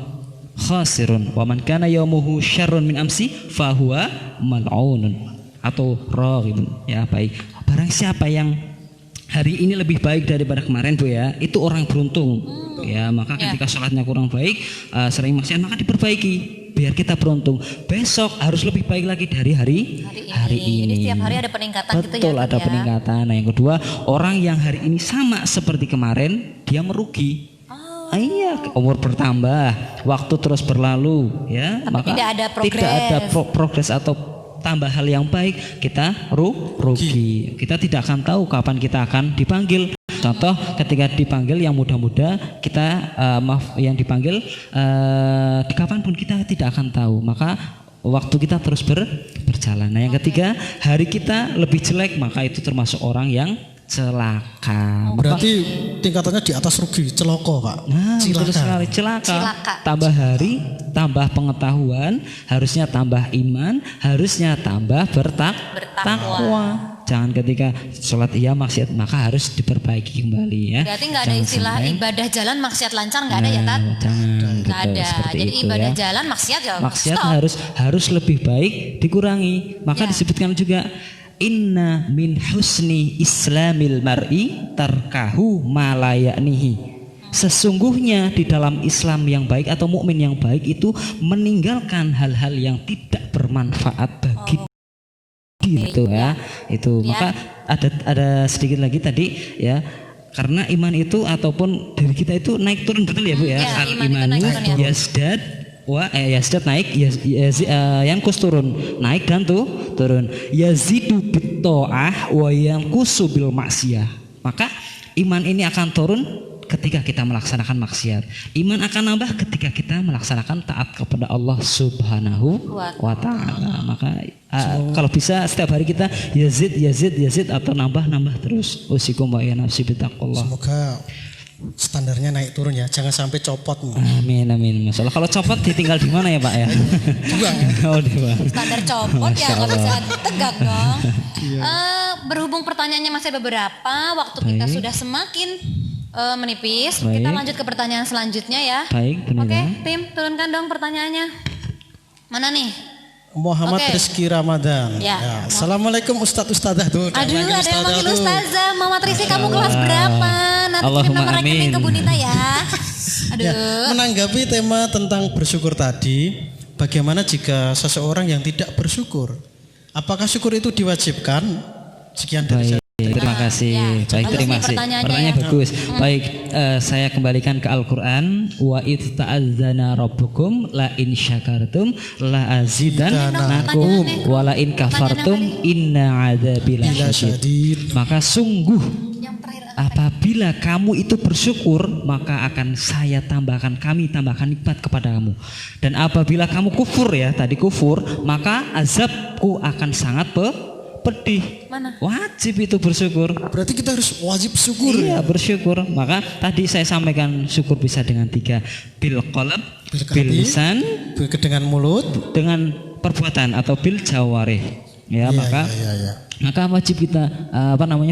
khasirun wa man kana yaumuhu syarrun min amsi fahuwa mal'unun atau raghibun. Ya, baik, barang siapa yang hari ini lebih baik daripada kemarin, Bu ya, itu orang beruntung. Ya, maka ketika sholatnya kurang baik, sering maksiat, maka diperbaiki biar kita beruntung. Besok harus lebih baik lagi dari hari ini. Jadi setiap hari ada peningkatan gitu ya. Betul, ada ya. peningkatan. Nah, yang kedua, orang yang hari ini sama seperti kemarin, dia merugi. Iya, umur bertambah, waktu terus berlalu, ya. Tapi maka tidak ada progres. Tidak ada progres atau tambah hal yang baik, kita rugi. Kita tidak akan tahu kapan kita akan dipanggil. Contoh, ketika dipanggil yang muda-muda, kita yang dipanggil kapanpun kita tidak akan tahu. Maka waktu kita terus berjalan. Nah, yang ketiga, hari kita lebih jelek, maka itu termasuk orang yang celaka. Berarti tingkatannya di atas rugi, celoko Pak. Nah, betul sekali, celaka. Tambah hari, tambah pengetahuan, harusnya tambah iman, harusnya tambah bertakwa. Jangan ketika sholat iya maksiat, maka harus diperbaiki kembali ya. Berarti nggak ada istilah ibadah jalan maksiat lancar, nggak ada ya Tat? Jangan, Nggak gitu, ada. seperti Jadi itu, ibadah ya. jalan maksiat ya Maksiat stop. harus lebih baik dikurangi. Maka disebutkan juga inna min husni islamil mar'i tarkahu ma la ya'nihi. Sesungguhnya di dalam Islam yang baik atau mukmin yang baik itu meninggalkan hal-hal yang tidak bermanfaat bagi gitu ya. Itu maka ada sedikit lagi tadi ya. Karena iman itu ataupun diri kita itu naik turun, betul ya Bu ya. Ya, iman itu Al-imanu naik turun, ya. Yazdad naik, yankus turun, naik dan turun. Yazidu bit-ta'ah wa yanqusu bil maksiyah. Maka iman ini akan turun ketika kita melaksanakan maksiat. Iman akan nambah ketika kita melaksanakan taat kepada Allah Subhanahu wa taala. Maka kalau bisa setiap hari kita yazid atau nambah terus. Usikum wa ya nafsi bitaqullah. Semoga standarnya naik turun ya, jangan sampai copot. Amin amin. Masalah kalau copot ditinggal di mana ya Pak ya? Juang. Oh di Pak. Standar copot ya, Masya nggak bisa Allah. tegak dong. Berhubung pertanyaannya masih beberapa, waktu kita Baik. sudah semakin menipis. Baik. Kita lanjut ke pertanyaan selanjutnya ya. Baik, Oke, Tunida. tim turunkan dong pertanyaannya. Mana nih? Muhammad Oke. Rizky Ramadan. Ya. Assalamualaikum Ustadz Ustadzah tuh. Aduh, ada yang Ustadzah manggil tuh. Ustazah. Mama Trisi kamu kelas berapa? Nanti kirim Allahumma nomor rekening amin. ke Bu Nita ya. Aduh. Ya, menanggapi tema tentang bersyukur tadi, bagaimana jika seseorang yang tidak bersyukur? Apakah syukur itu diwajibkan? Sekian dari saya. Baik, terima kasih. ya. Baik, Bagus terima nih kasih. pertanyaannya Pertanyaan ya. bagus. Baik, saya kembalikan ke Al-Qur'an. Wa id ta'adzana rabbukum la in syakartum la azidannakum wa la in kafartum inna adzabi Bila lasyadid. syadid. Maka sungguh Yang terakhir. apabila kamu itu bersyukur, maka akan kami tambahkan nikmat kepada kamu. Dan apabila kamu kufur ya, tadi kufur, maka azabku akan sangat pedih. Mana? Wajib itu bersyukur. Berarti kita harus wajib syukur. Iya, bersyukur. Maka tadi saya sampaikan syukur bisa dengan 3, bil qalb, Bil bil qalbi. lisan, Dengan mulut. dengan perbuatan atau bil jawarih. Ya, maka wajib kita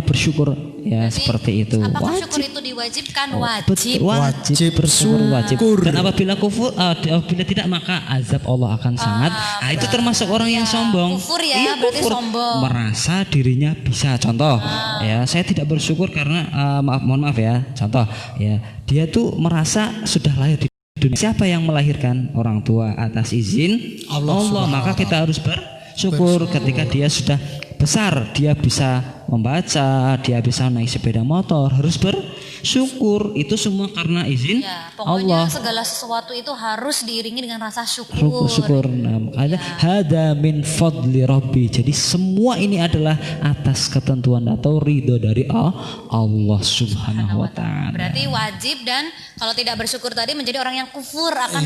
bersyukur ya. Berarti, seperti itu. Apakah syukur itu diwajibkan? Wajib. Wajib Wajib bersyukur, wajib. bersyukur. Dan apabila kufur, apabila tidak maka azab Allah akan sangat. Nah, itu termasuk orang yang sombong. Kufur ya, Iya, berarti kufur. sombong. Merasa dirinya bisa. Contoh, ya saya tidak bersyukur karena mohon maaf ya. Contoh, ya dia tuh merasa sudah lahir di dunia. Siapa yang melahirkan? Orang tua atas izin Allah. Maka kita harus bersyukur ketika dia sudah besar, dia bisa membaca, dia bisa naik sepeda motor, harus bersyukur. Itu semua karena izin Ya, pokoknya Allah. segala sesuatu itu harus diiringi dengan rasa syukur. Syukur. Nah, ada hada min fadli rabbi. Jadi semua ini adalah atas ketentuan atau ridho dari Allah Subhanahu wa taala. Berarti wajib, dan kalau tidak bersyukur tadi menjadi orang yang kufur akan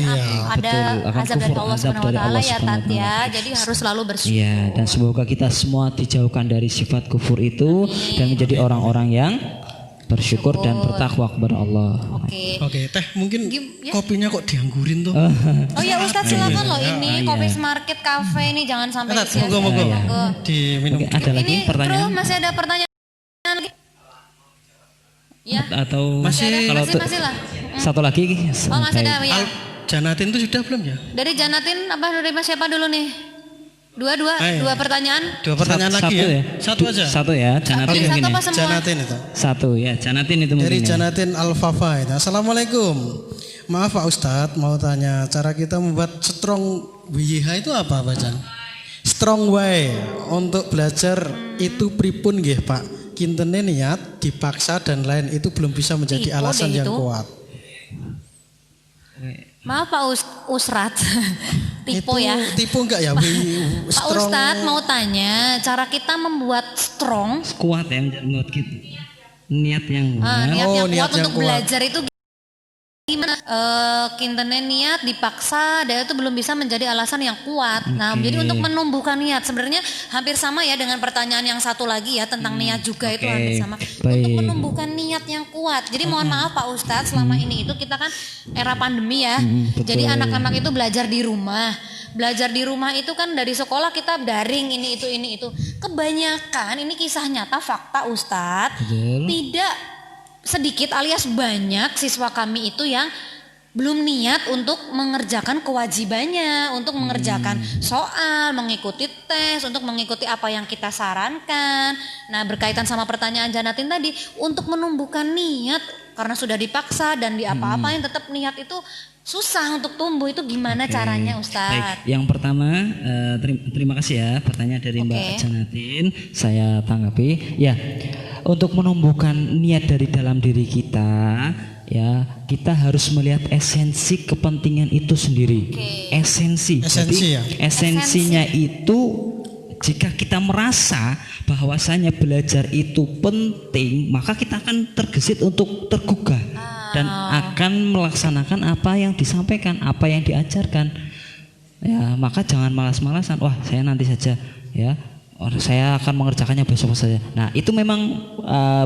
ada betul. Akan azab dari kufur, Allah azab Subhanahu wa dari taala Allah ya Subhanahu Tat wa ya. Jadi harus selalu bersyukur. Iya, dan semoga kita semua dijauhkan dari sifat kufur itu dan menjadi orang-orang yang bersyukur dan bertakwa kepada Allah. Oke. Oke, Teh, mungkin Ya. kopinya kok dianggurin tuh. Oh ya Ustadz silakan loh ini Kopi Market Cafe ini jangan sampai Tat, sia-sia. moga-moga Monggo. diminum. Oke, ada lagi Ini pertanyaan Bro, masih ada pertanyaan lagi? Ya. atau Masih- kalau tuh Masih lah. satu lagi? Oh masih ada Baik. ya. Janatin tuh sudah belum ya? Dari Janatin apa dari Mas siapa dulu nih? Dua Ayo. pertanyaan. Dua pertanyaan lagi ya? Satu aja. Satu ya, Janatin Satu mungkin apa ya. semua? Janatin itu. Satu ya, Janatin itu Dari mungkin ya. Janatin Al-Fafa itu. Assalamualaikum. Maaf Pak Ustadz, mau tanya cara kita membuat strong WYH itu apa Pak Jan? Strong way untuk belajar itu pripun nggih Pak? Kintene niat, dipaksa dan lain itu belum bisa menjadi Tipe alasan deh yang itu. kuat. Maaf Pak Usrat. Tipe Itu ya. tipe enggak ya? Pak Strong. Ustadz mau tanya cara kita membuat strong Kuat ya menurut kita. Niat yang niat Oh, yang niat kuat yang untuk kuat. belajar itu gimana? Kintennya niat dipaksa dan itu belum bisa menjadi alasan yang kuat. Nah, jadi untuk menumbuhkan niat sebenarnya hampir sama ya dengan pertanyaan yang satu lagi ya tentang niat juga itu oke. hampir sama. Untuk Baik. menumbuhkan niat yang kuat. Jadi mohon maaf Pak Ustadz selama ini itu kita kan era pandemi ya. betul. Jadi anak-anak itu belajar di rumah. Belajar di rumah itu kan dari sekolah kita daring ini itu. Kebanyakan ini kisah nyata fakta Ustadz. Betul. Tidak sedikit alias banyak siswa kami itu yang belum niat untuk mengerjakan kewajibannya, untuk mengerjakan soal, mengikuti tes, untuk mengikuti apa yang kita sarankan. Nah, berkaitan sama pertanyaan Janatin tadi, untuk menumbuhkan niat karena sudah dipaksa dan di apa-apain tetap niat itu susah untuk tumbuh, itu gimana caranya Baik, Ustadz? yang pertama terima kasih ya pertanyaan dari Mbak Oke. Janatin, saya tanggapi. Ya, untuk menumbuhkan niat dari dalam diri kita, ya kita harus melihat esensi kepentingan itu sendiri. Esensi. Esensi ya? Esensinya itu jika kita merasa bahwasanya belajar itu penting, maka kita akan tergesit untuk tergugah dan akan melaksanakan apa yang disampaikan, apa yang diajarkan. Ya, maka jangan malas-malasan. Wah, saya nanti saja ya. Saya akan mengerjakannya besok saja. Nah, itu memang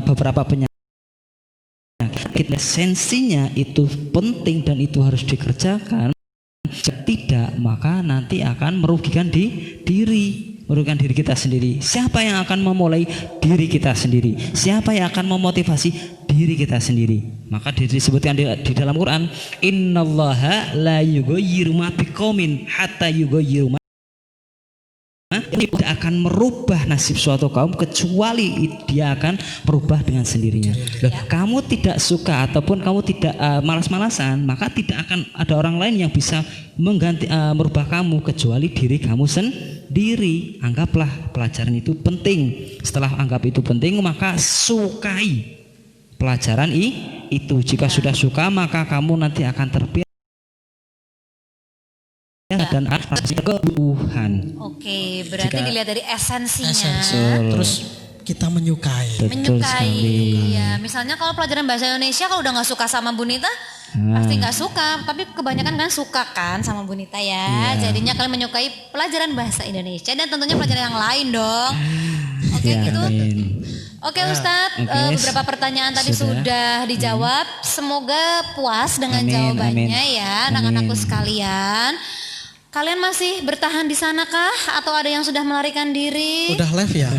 beberapa penyakit esensinya itu penting dan itu harus dikerjakan, tidak maka nanti akan merugikan merugikan diri kita sendiri. Siapa yang akan memulai? Diri kita sendiri. Siapa yang akan memotivasi? Diri kita sendiri. Maka disebutkan di dalam Quran, innallaha la yughayyiru ma biqaumin hatta yughayyiru ma, ini tidak akan merubah nasib suatu kaum kecuali dia akan merubah dengan sendirinya. Loh, kamu tidak suka ataupun kamu tidak malas-malasan, maka tidak akan ada orang lain yang bisa mengganti merubah kamu kecuali diri kamu sendiri. Anggaplah pelajaran itu penting. Setelah anggap itu penting, maka sukai pelajaran itu. Jika sudah suka, maka kamu nanti akan terbiasa dan rasa keuuhan. Oke, berarti Jika dilihat dari esensinya. Terus kita menyukai. Betul Menyukai. sekali. Iya, misalnya kalau pelajaran bahasa Indonesia kalau udah nggak suka sama Bunita, pasti nggak suka. Tapi kebanyakan kan suka kan sama Bunita ya. Jadinya kalian menyukai pelajaran bahasa Indonesia dan tentunya pelajaran yang lain dong. Oke Ya, gitu. amin. Oke Ustadz, Oke, beberapa pertanyaan tadi sudah dijawab. Semoga puas dengan Amin, jawabannya amin. ya anak-anakku sekalian. Kalian masih bertahan di sana kah? Atau ada yang sudah melarikan diri? Udah live ya?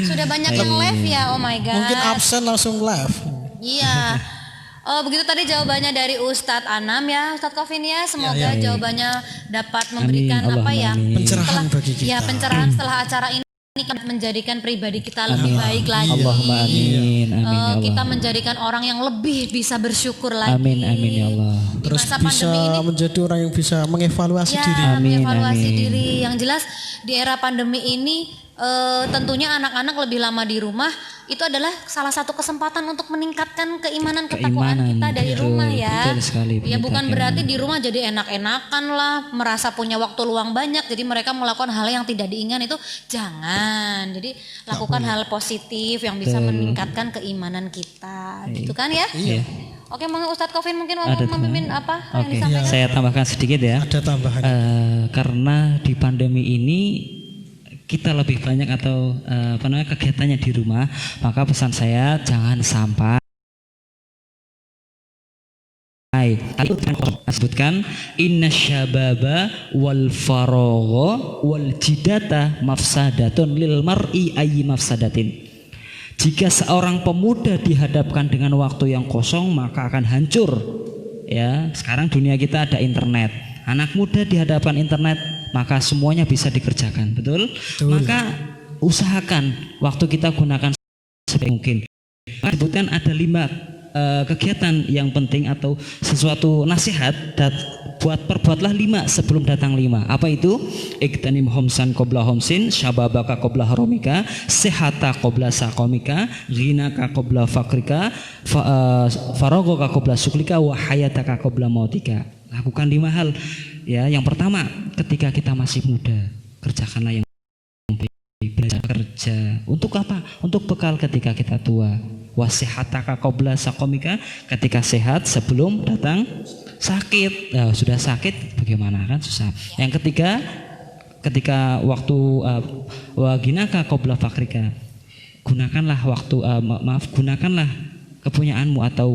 Sudah banyak yang live ya? Oh my God. Mungkin absen langsung live. Iya. Oh begitu tadi jawabannya dari Ustadz Anam ya, Ustadz Kofin ya. Semoga jawabannya dapat memberikan Amin, apa ya? Allahumma amin. Pencerahan bagi kita. Ya pencerahan setelah acara ini menjadikan pribadi kita lebih baik lagi. Allahumma amin, amin ya Allah. Kita menjadikan orang yang lebih bisa bersyukur lagi. Amin, amin ya Allah. Di Terus masa bisa pandemi ini menjadi orang yang bisa mengevaluasi ya, diri. Amin, mengevaluasi amin. diri. Yang jelas di era pandemi ini tentunya anak-anak lebih lama di rumah itu adalah salah satu kesempatan untuk meningkatkan ketakwaan Keimanan, kita dari betul, rumah ya. betul sekali, Ya bukan meningkatkan berarti di rumah jadi enak-enakan lah, merasa punya waktu luang banyak, jadi mereka melakukan hal yang tidak diinginkan itu jangan. Jadi lakukan hal positif yang bisa meningkatkan keimanan kita, gitu kan ya? Iya. Oke, monggo Ustadz Kofin mungkin mau Ada memimpin apa yang Oke, disampaikan? saya tambahkan sedikit ya. Ada tambahan. Karena di pandemi ini kita lebih banyak atau kegiatannya di rumah, maka pesan saya jangan sampai sebutkan inna syababa wal faragha wal jidata mafsadatun lil mar'i ayyi mafsadatin. Jika seorang pemuda dihadapkan dengan waktu yang kosong maka akan hancur. Ya, sekarang dunia kita ada internet. Anak muda dihadapan internet maka semuanya bisa dikerjakan, betul? Maka usahakan waktu kita gunakan sebaik mungkin. Disebutkan ada 5 kegiatan yang penting atau sesuatu nasihat perbuatlah 5 sebelum datang 5. Apa itu? Iktanim homsan qabla homsin, syababaka qabla haromika, sehata qabla sakomika, ghinaka qabla fakrika, faragaka qabla suklika, wa hayataka qabla mautika. Lakukan 5 hal. Ya, yang pertama, ketika kita masih muda, kerjakanlah yang baik, belajar kerja. Untuk apa? Untuk bekal ketika kita tua. Wasihataka qabla sakomika, ketika sehat sebelum datang sakit. Nah, sudah sakit bagaimana kan susah. Yang ketiga, ketika waktu waginaka qabla fakrika, gunakanlah waktu gunakanlah kepunyaanmu atau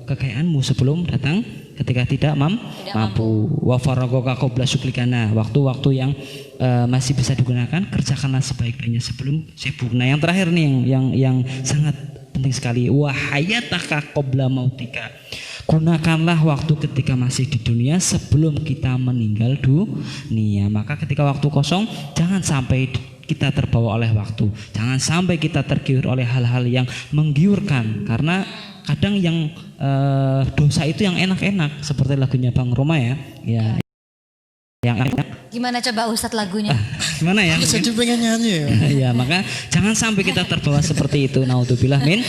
kekayaanmu sebelum datang ketika tidak mampu. Wa faragaka qabla suklikana, waktu-waktu yang masih bisa digunakan kerjakanlah sebaik-baiknya sebelum sibuk. Nah, yang terakhir nih yang sangat penting sekali, wa hayataka qabla mautika. Gunakanlah waktu ketika masih di dunia sebelum kita meninggal dunia. Maka ketika waktu kosong jangan sampai kita terbawa oleh waktu. Jangan sampai kita tergiur oleh hal-hal yang menggiurkan, karena kadang yang dosa itu yang enak-enak seperti lagunya Bang Roma ya. Ya. Yang Gimana coba Ustadz lagunya? gimana ya? Jadi pengen nyanyi ya. Ya, maka jangan sampai kita terbawa seperti itu. Naudzubillah min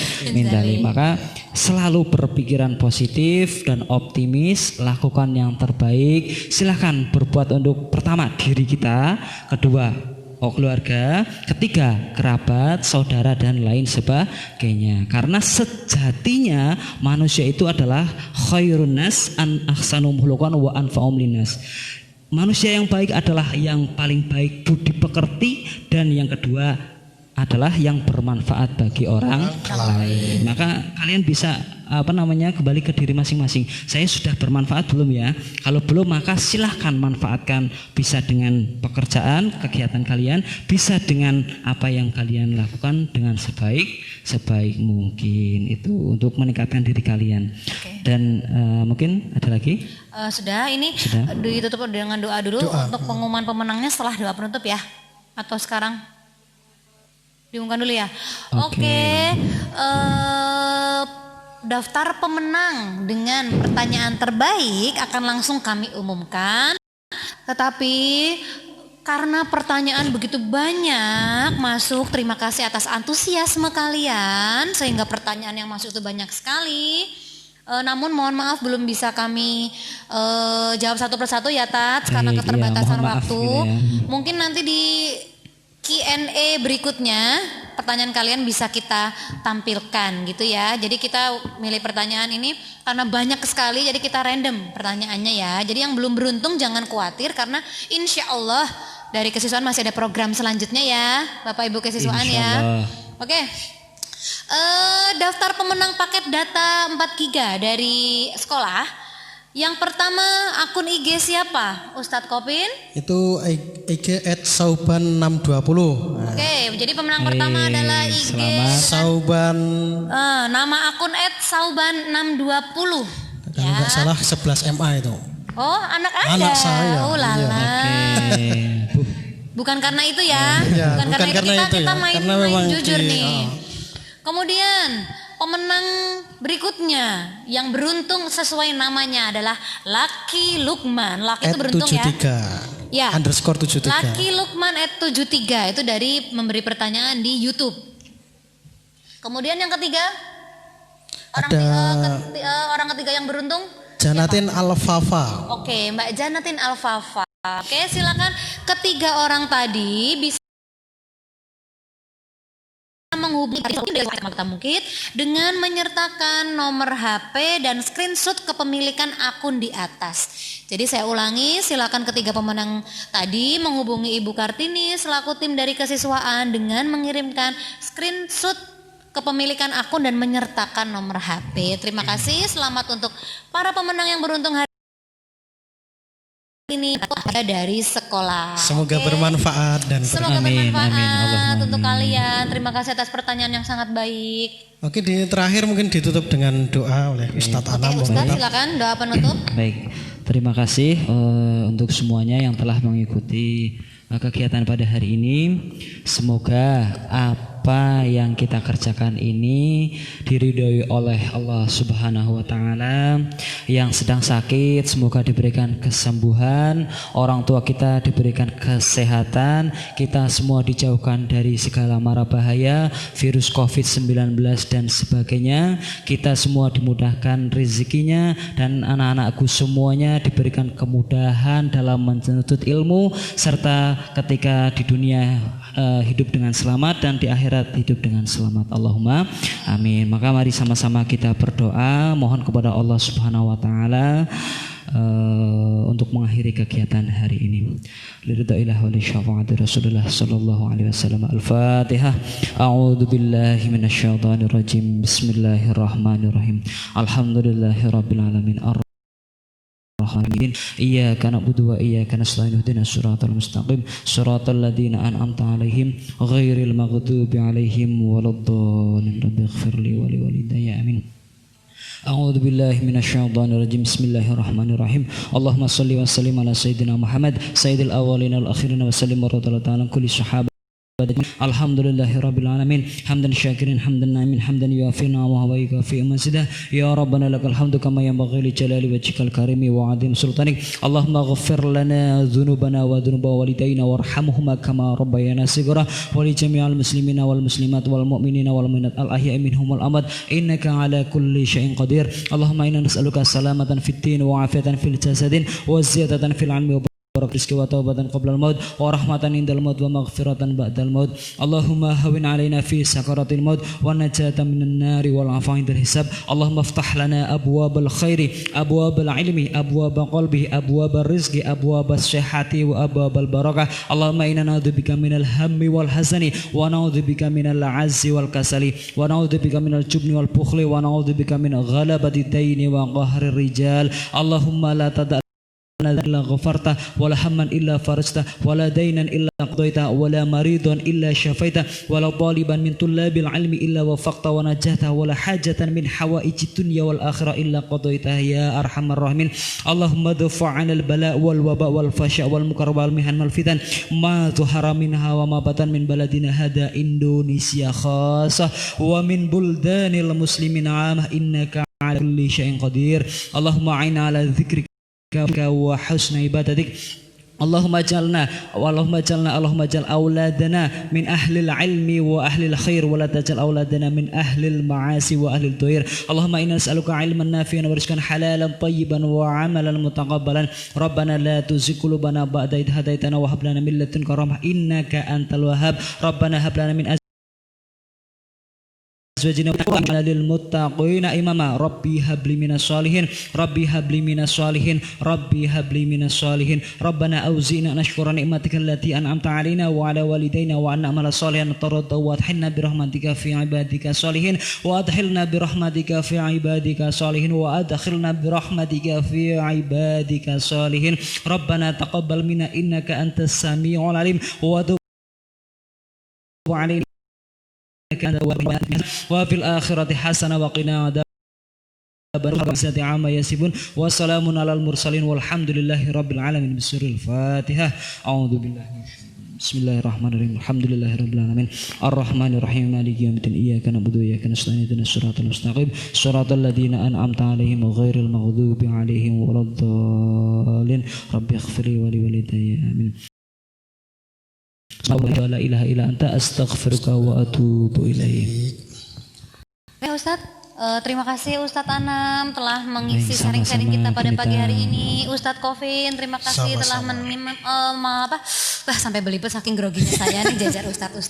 dzalik. Maka selalu berpikiran positif dan optimis, lakukan yang terbaik. Silahkan berbuat untuk pertama diri kita, kedua keluarga, ketiga kerabat, saudara dan lain sebagainya. Karena sejatinya manusia itu adalah khairun nas an ahsanum khuluqan wa anfa'um linnas. Manusia yang baik adalah yang paling baik budi pekerti dan yang kedua adalah yang bermanfaat bagi orang lain. Maka kalian bisa kembali ke diri masing-masing. Saya sudah bermanfaat belum ya? Kalau belum, maka silahkan manfaatkan, bisa dengan pekerjaan, kegiatan kalian, bisa dengan apa yang kalian lakukan dengan sebaik mungkin, itu untuk meningkatkan diri kalian. Dan mungkin ada lagi? Sudah, ini Sudah. ditutup dengan doa dulu untuk pengumuman pemenangnya setelah doa penutup ya? Atau sekarang? Diumumkan dulu ya. Oke. Daftar pemenang dengan pertanyaan terbaik akan langsung kami umumkan. Tetapi karena pertanyaan begitu banyak masuk, terima kasih atas antusiasme kalian sehingga pertanyaan yang masuk itu banyak sekali. Namun mohon maaf belum bisa kami jawab satu persatu ya Tats, karena keterbatasan mohon maaf waktu. gitu ya. Mungkin nanti di Q&A berikutnya pertanyaan kalian bisa kita tampilkan gitu ya. Jadi kita milih pertanyaan ini karena banyak sekali, jadi kita random pertanyaannya ya. Jadi yang belum beruntung jangan khawatir, karena insya Allah dari kesiswaan masih ada program selanjutnya ya Bapak Ibu kesiswaan ya. Oke. Daftar pemenang paket data 4 GB dari sekolah. Yang pertama akun IG siapa? Ustadz Kopin? Itu IG @sauban620. Oke, jadi pemenang pertama adalah IG selamat. Sauban, nama akun @sauban620. kalau nggak salah 11 MA itu. Oh, anak Anda. Anak saya, Oh lala. Oke. Bukan karena itu ya. Iya, bukan karena itu kita ya. main Karena memang jujur di- nih. Kemudian pemenang berikutnya yang beruntung sesuai namanya adalah Lucky Lukman. Lucky itu beruntung ya. @73. Ya. _73. Lucky Lukman @73 itu dari memberi pertanyaan di YouTube. Kemudian yang ketiga orang ketiga yang beruntung Janatin Alfafa. Oke, Mbak Janatin Alfafa. Oke, silakan ketiga orang tadi bisa menghubungi Makta Mukid dengan menyertakan nomor HP dan screenshot kepemilikan akun di atas. Jadi saya ulangi, silakan ketiga pemenang tadi menghubungi Ibu Kartini selaku tim dari kesiswaan dengan mengirimkan screenshot kepemilikan akun dan menyertakan nomor HP. Terima kasih, selamat untuk para pemenang yang beruntung hari ini dari sekolah. Semoga Oke. bermanfaat dan Semoga Amin, bermanfaat amin, Allahumma untuk amin. kalian. Terima kasih atas pertanyaan yang sangat baik. Oke, di terakhir mungkin ditutup dengan doa oleh Ustadz Anam. Oke, Ustaz silakan doa penutup. Baik, terima kasih untuk semuanya yang telah mengikuti kegiatan pada hari ini. Semoga apa yang kita kerjakan ini diridhoi oleh Allah Subhanahu wa taala. Yang sedang sakit semoga diberikan kesembuhan, orang tua kita diberikan kesehatan, kita semua dijauhkan dari segala mara bahaya, virus Covid-19 dan sebagainya. Kita semua dimudahkan rezekinya, dan anak-anakku semuanya diberikan kemudahan dalam menuntut ilmu, serta ketika di dunia hidup dengan selamat dan di akhirat hidup dengan selamat. Allahumma amin. Maka mari sama-sama kita berdoa mohon kepada Allah Subhanahu wa taala untuk mengakhiri kegiatan hari ini. Liridailah wa li syafaati Rasulullah sallallahu alaihi wasallam. Al-Fatihah. A'udzu billahi minasyaitonir rajim. Bismillahirrahmanirrahim. Alhamdulillahirabbil alamin. Ar-Rahim. Iyyaka na'budu wa iyyaka nasta'in. Ihdinas siratal mustaqim. Siratal ladzina an'amta 'alaihim ghairil maghdubi 'alaihim waladdallin. Rabbighfirli wa liwalidayya. Amin. A'udzu billahi minasyaitonir rajim. Bismillahirrahmanirrahim. Allahumma shalli wa sallim ala sayyidina Muhammad sayyidil awwalin wal akhirin wa sallim radhiyallahu ta'ala kulli sahabat. Alhamdulillahirabbil alamin. Hamdan syakirin hamdan na'imin hamdan yuafi ni'amahu wa yukafi mazidah. Ya Rabbana lakal hamdu kama yanbaghi li jalali wajhikal karimi wa 'azim sultanik. Allahumma ighfir lana dzunubana wa dzunuba walidayna warhamhuma kama rabbayana shighra wa li jami'il muslimina wal muslimat wal mu'minina wal mu'minat al ahya'i minhum wal amwat innaka 'ala kulli syai'in qadir. Allahumma inna nas'aluka salamatan fid din wa 'afiyatan fil jasadin wa ziyadatan fil 'ilmi wa rizqi wa taubatan qabla al-maut wa rahmatan indal maut wa maghfiratan ba'dal maut. Allahumma hawin alaina fi sakaratil maut wa najatan minan nari wal afa indal hisab. Allahumma iftah lana abwabal khairi, abwabal ilmi, abwabal qalbi, abwabal rizqi, abwabal syihati wa abwabal barakah. Allahumma inna na'udzubika minal hammi wal hazani wa na'udzubika minal azzi wal kasali wa na'udzubika minal jubni wal bukhli wa na'udzubika min ghalabati daini wa qahri rijal. Allahumma la tada' illa ghafarta wala hamman illa farajta wala dainan illa qadaita wala maridan illa syafaita wala taliban min tullabil ilmi illa wafaqta wa najahta wala hajatan min hawaijid dunya wal akhirah illa qadaita ya arhamar rahimin. Allahumma dafa'ana al bala wal waba wal fasya wal munkar wal mihan wal fitan ma tuhara minha wa ma batan min baladina hada Indonesia khasah wa min buldanil muslimin amah innaka ala kulli syai'in qadir. Allahumma a'inna ala dzikrika wa husna ibadatik. Allahumma jalna Allahumma jal auladana min ahlil ilmi wa ahlil khair wa la tajal auladana min ahlil ma'asi wa ahlil doir. Allahumma inna nas'aluka ilman nafi'an wa rizqan halalan tayyiban wa amalan mutaqabbalan. Rabbana la tuzigh qulubana ba'da idh hadaitana wa hab lana min ladunka rahmah innaka antal wahhab. Rabbana hab lana min azwajina wa lil muttaqina imama. Rabbi habli minas salihin, Rabbi habli minas salihin, Rabbi habli minas salihin. Rabbana auzina nashkura ni'matika allati an'amta 'alaina wa 'ala walidayna wa an na'mala salihan tarda wa adkhilna bi rahmatika fi ibadika salihin wa adkhilna bi rahmatika fi ibadika salihin wa adkhilna bi rahmatika fi ibadika salihin. Rabbana taqabbal minna innaka antas samiul alim wa tub 'alaina wa fil akhirati hasanah wa qina adzabannar amma yasifun wa salamun alal mursalin walhamdulillahi rabbil alamin. Bisuril Fatihah. A'udzu billahi Bismillahirrahmanirrahim. Alhamdulillahi rabbil alamin. Arrahmanir rahim. Maliki yaumiddin. Iyyaka na'budu wa iyyaka nasta'in. Ihdinas siratal mustaqim. Shiratal ladzina an'amta 'alaihim ghairil maghdubi 'alaihim waladdallin. Rabbi ighfirli wa li walidayya. Amin. La ilaha illa anta astaghfiruka wa atubu ilaik. Ustadz, terima kasih Ustadz Anam telah mengisi Baik, sharing-sharing kita sama-sama, pada pagi Kinita. hari ini. Ustadz Kofin, terima kasih telah sampai belibet saking groginya saya nih jajar Ustadz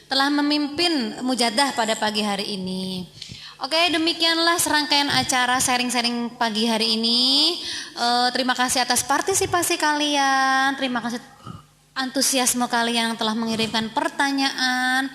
telah memimpin mujadah pada pagi hari ini. Oke, demikianlah serangkaian acara sharing-sharing pagi hari ini. Terima kasih atas partisipasi kalian, terima kasih antusiasme kalian yang telah mengirimkan pertanyaan,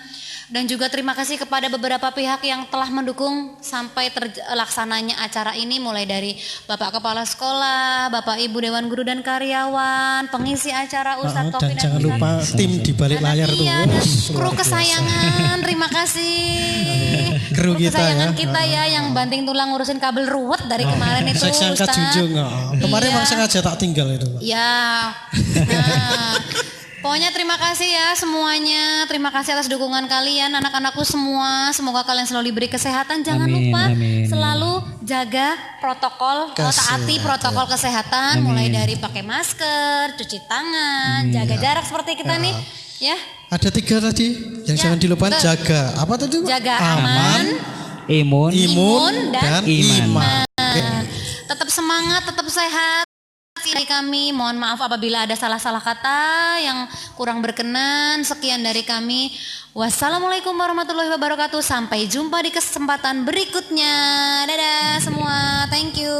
dan juga terima kasih kepada beberapa pihak yang telah mendukung sampai terlaksananya acara ini, mulai dari Bapak Kepala Sekolah, Bapak Ibu Dewan Guru dan Karyawan, pengisi acara Ustadz Taufik dan jangan lupa tim di balik layar tuh. Iya, dan kru kesayangan, terima kasih. Kru kesayangan kita ya yang banting tulang ngurusin kabel ruwet dari kemarin itu Saya angkat Ustadz. junjung. Kemarin Iya. memang sengaja tak tinggal itu. Ya, nah, pokoknya terima kasih ya semuanya. Terima kasih atas dukungan kalian, anak-anakku semua. Semoga kalian selalu diberi kesehatan. Jangan Amin, lupa amin. selalu jaga protokol, taati protokol kesehatan. Mulai dari pakai masker, cuci tangan, jaga jarak seperti kita nih, ya. Ada 3 tadi yang Ya, jangan dilupakan. betul. Jaga apa tadi? Pak? Jaga aman, Imun. imun dan iman. Oke. tetap semangat, tetap sehat. Dari kami, mohon maaf apabila ada salah-salah kata yang kurang berkenan. Sekian dari kami. Wassalamualaikum warahmatullahi wabarakatuh. Sampai jumpa di kesempatan berikutnya. Dadah semua. Thank you.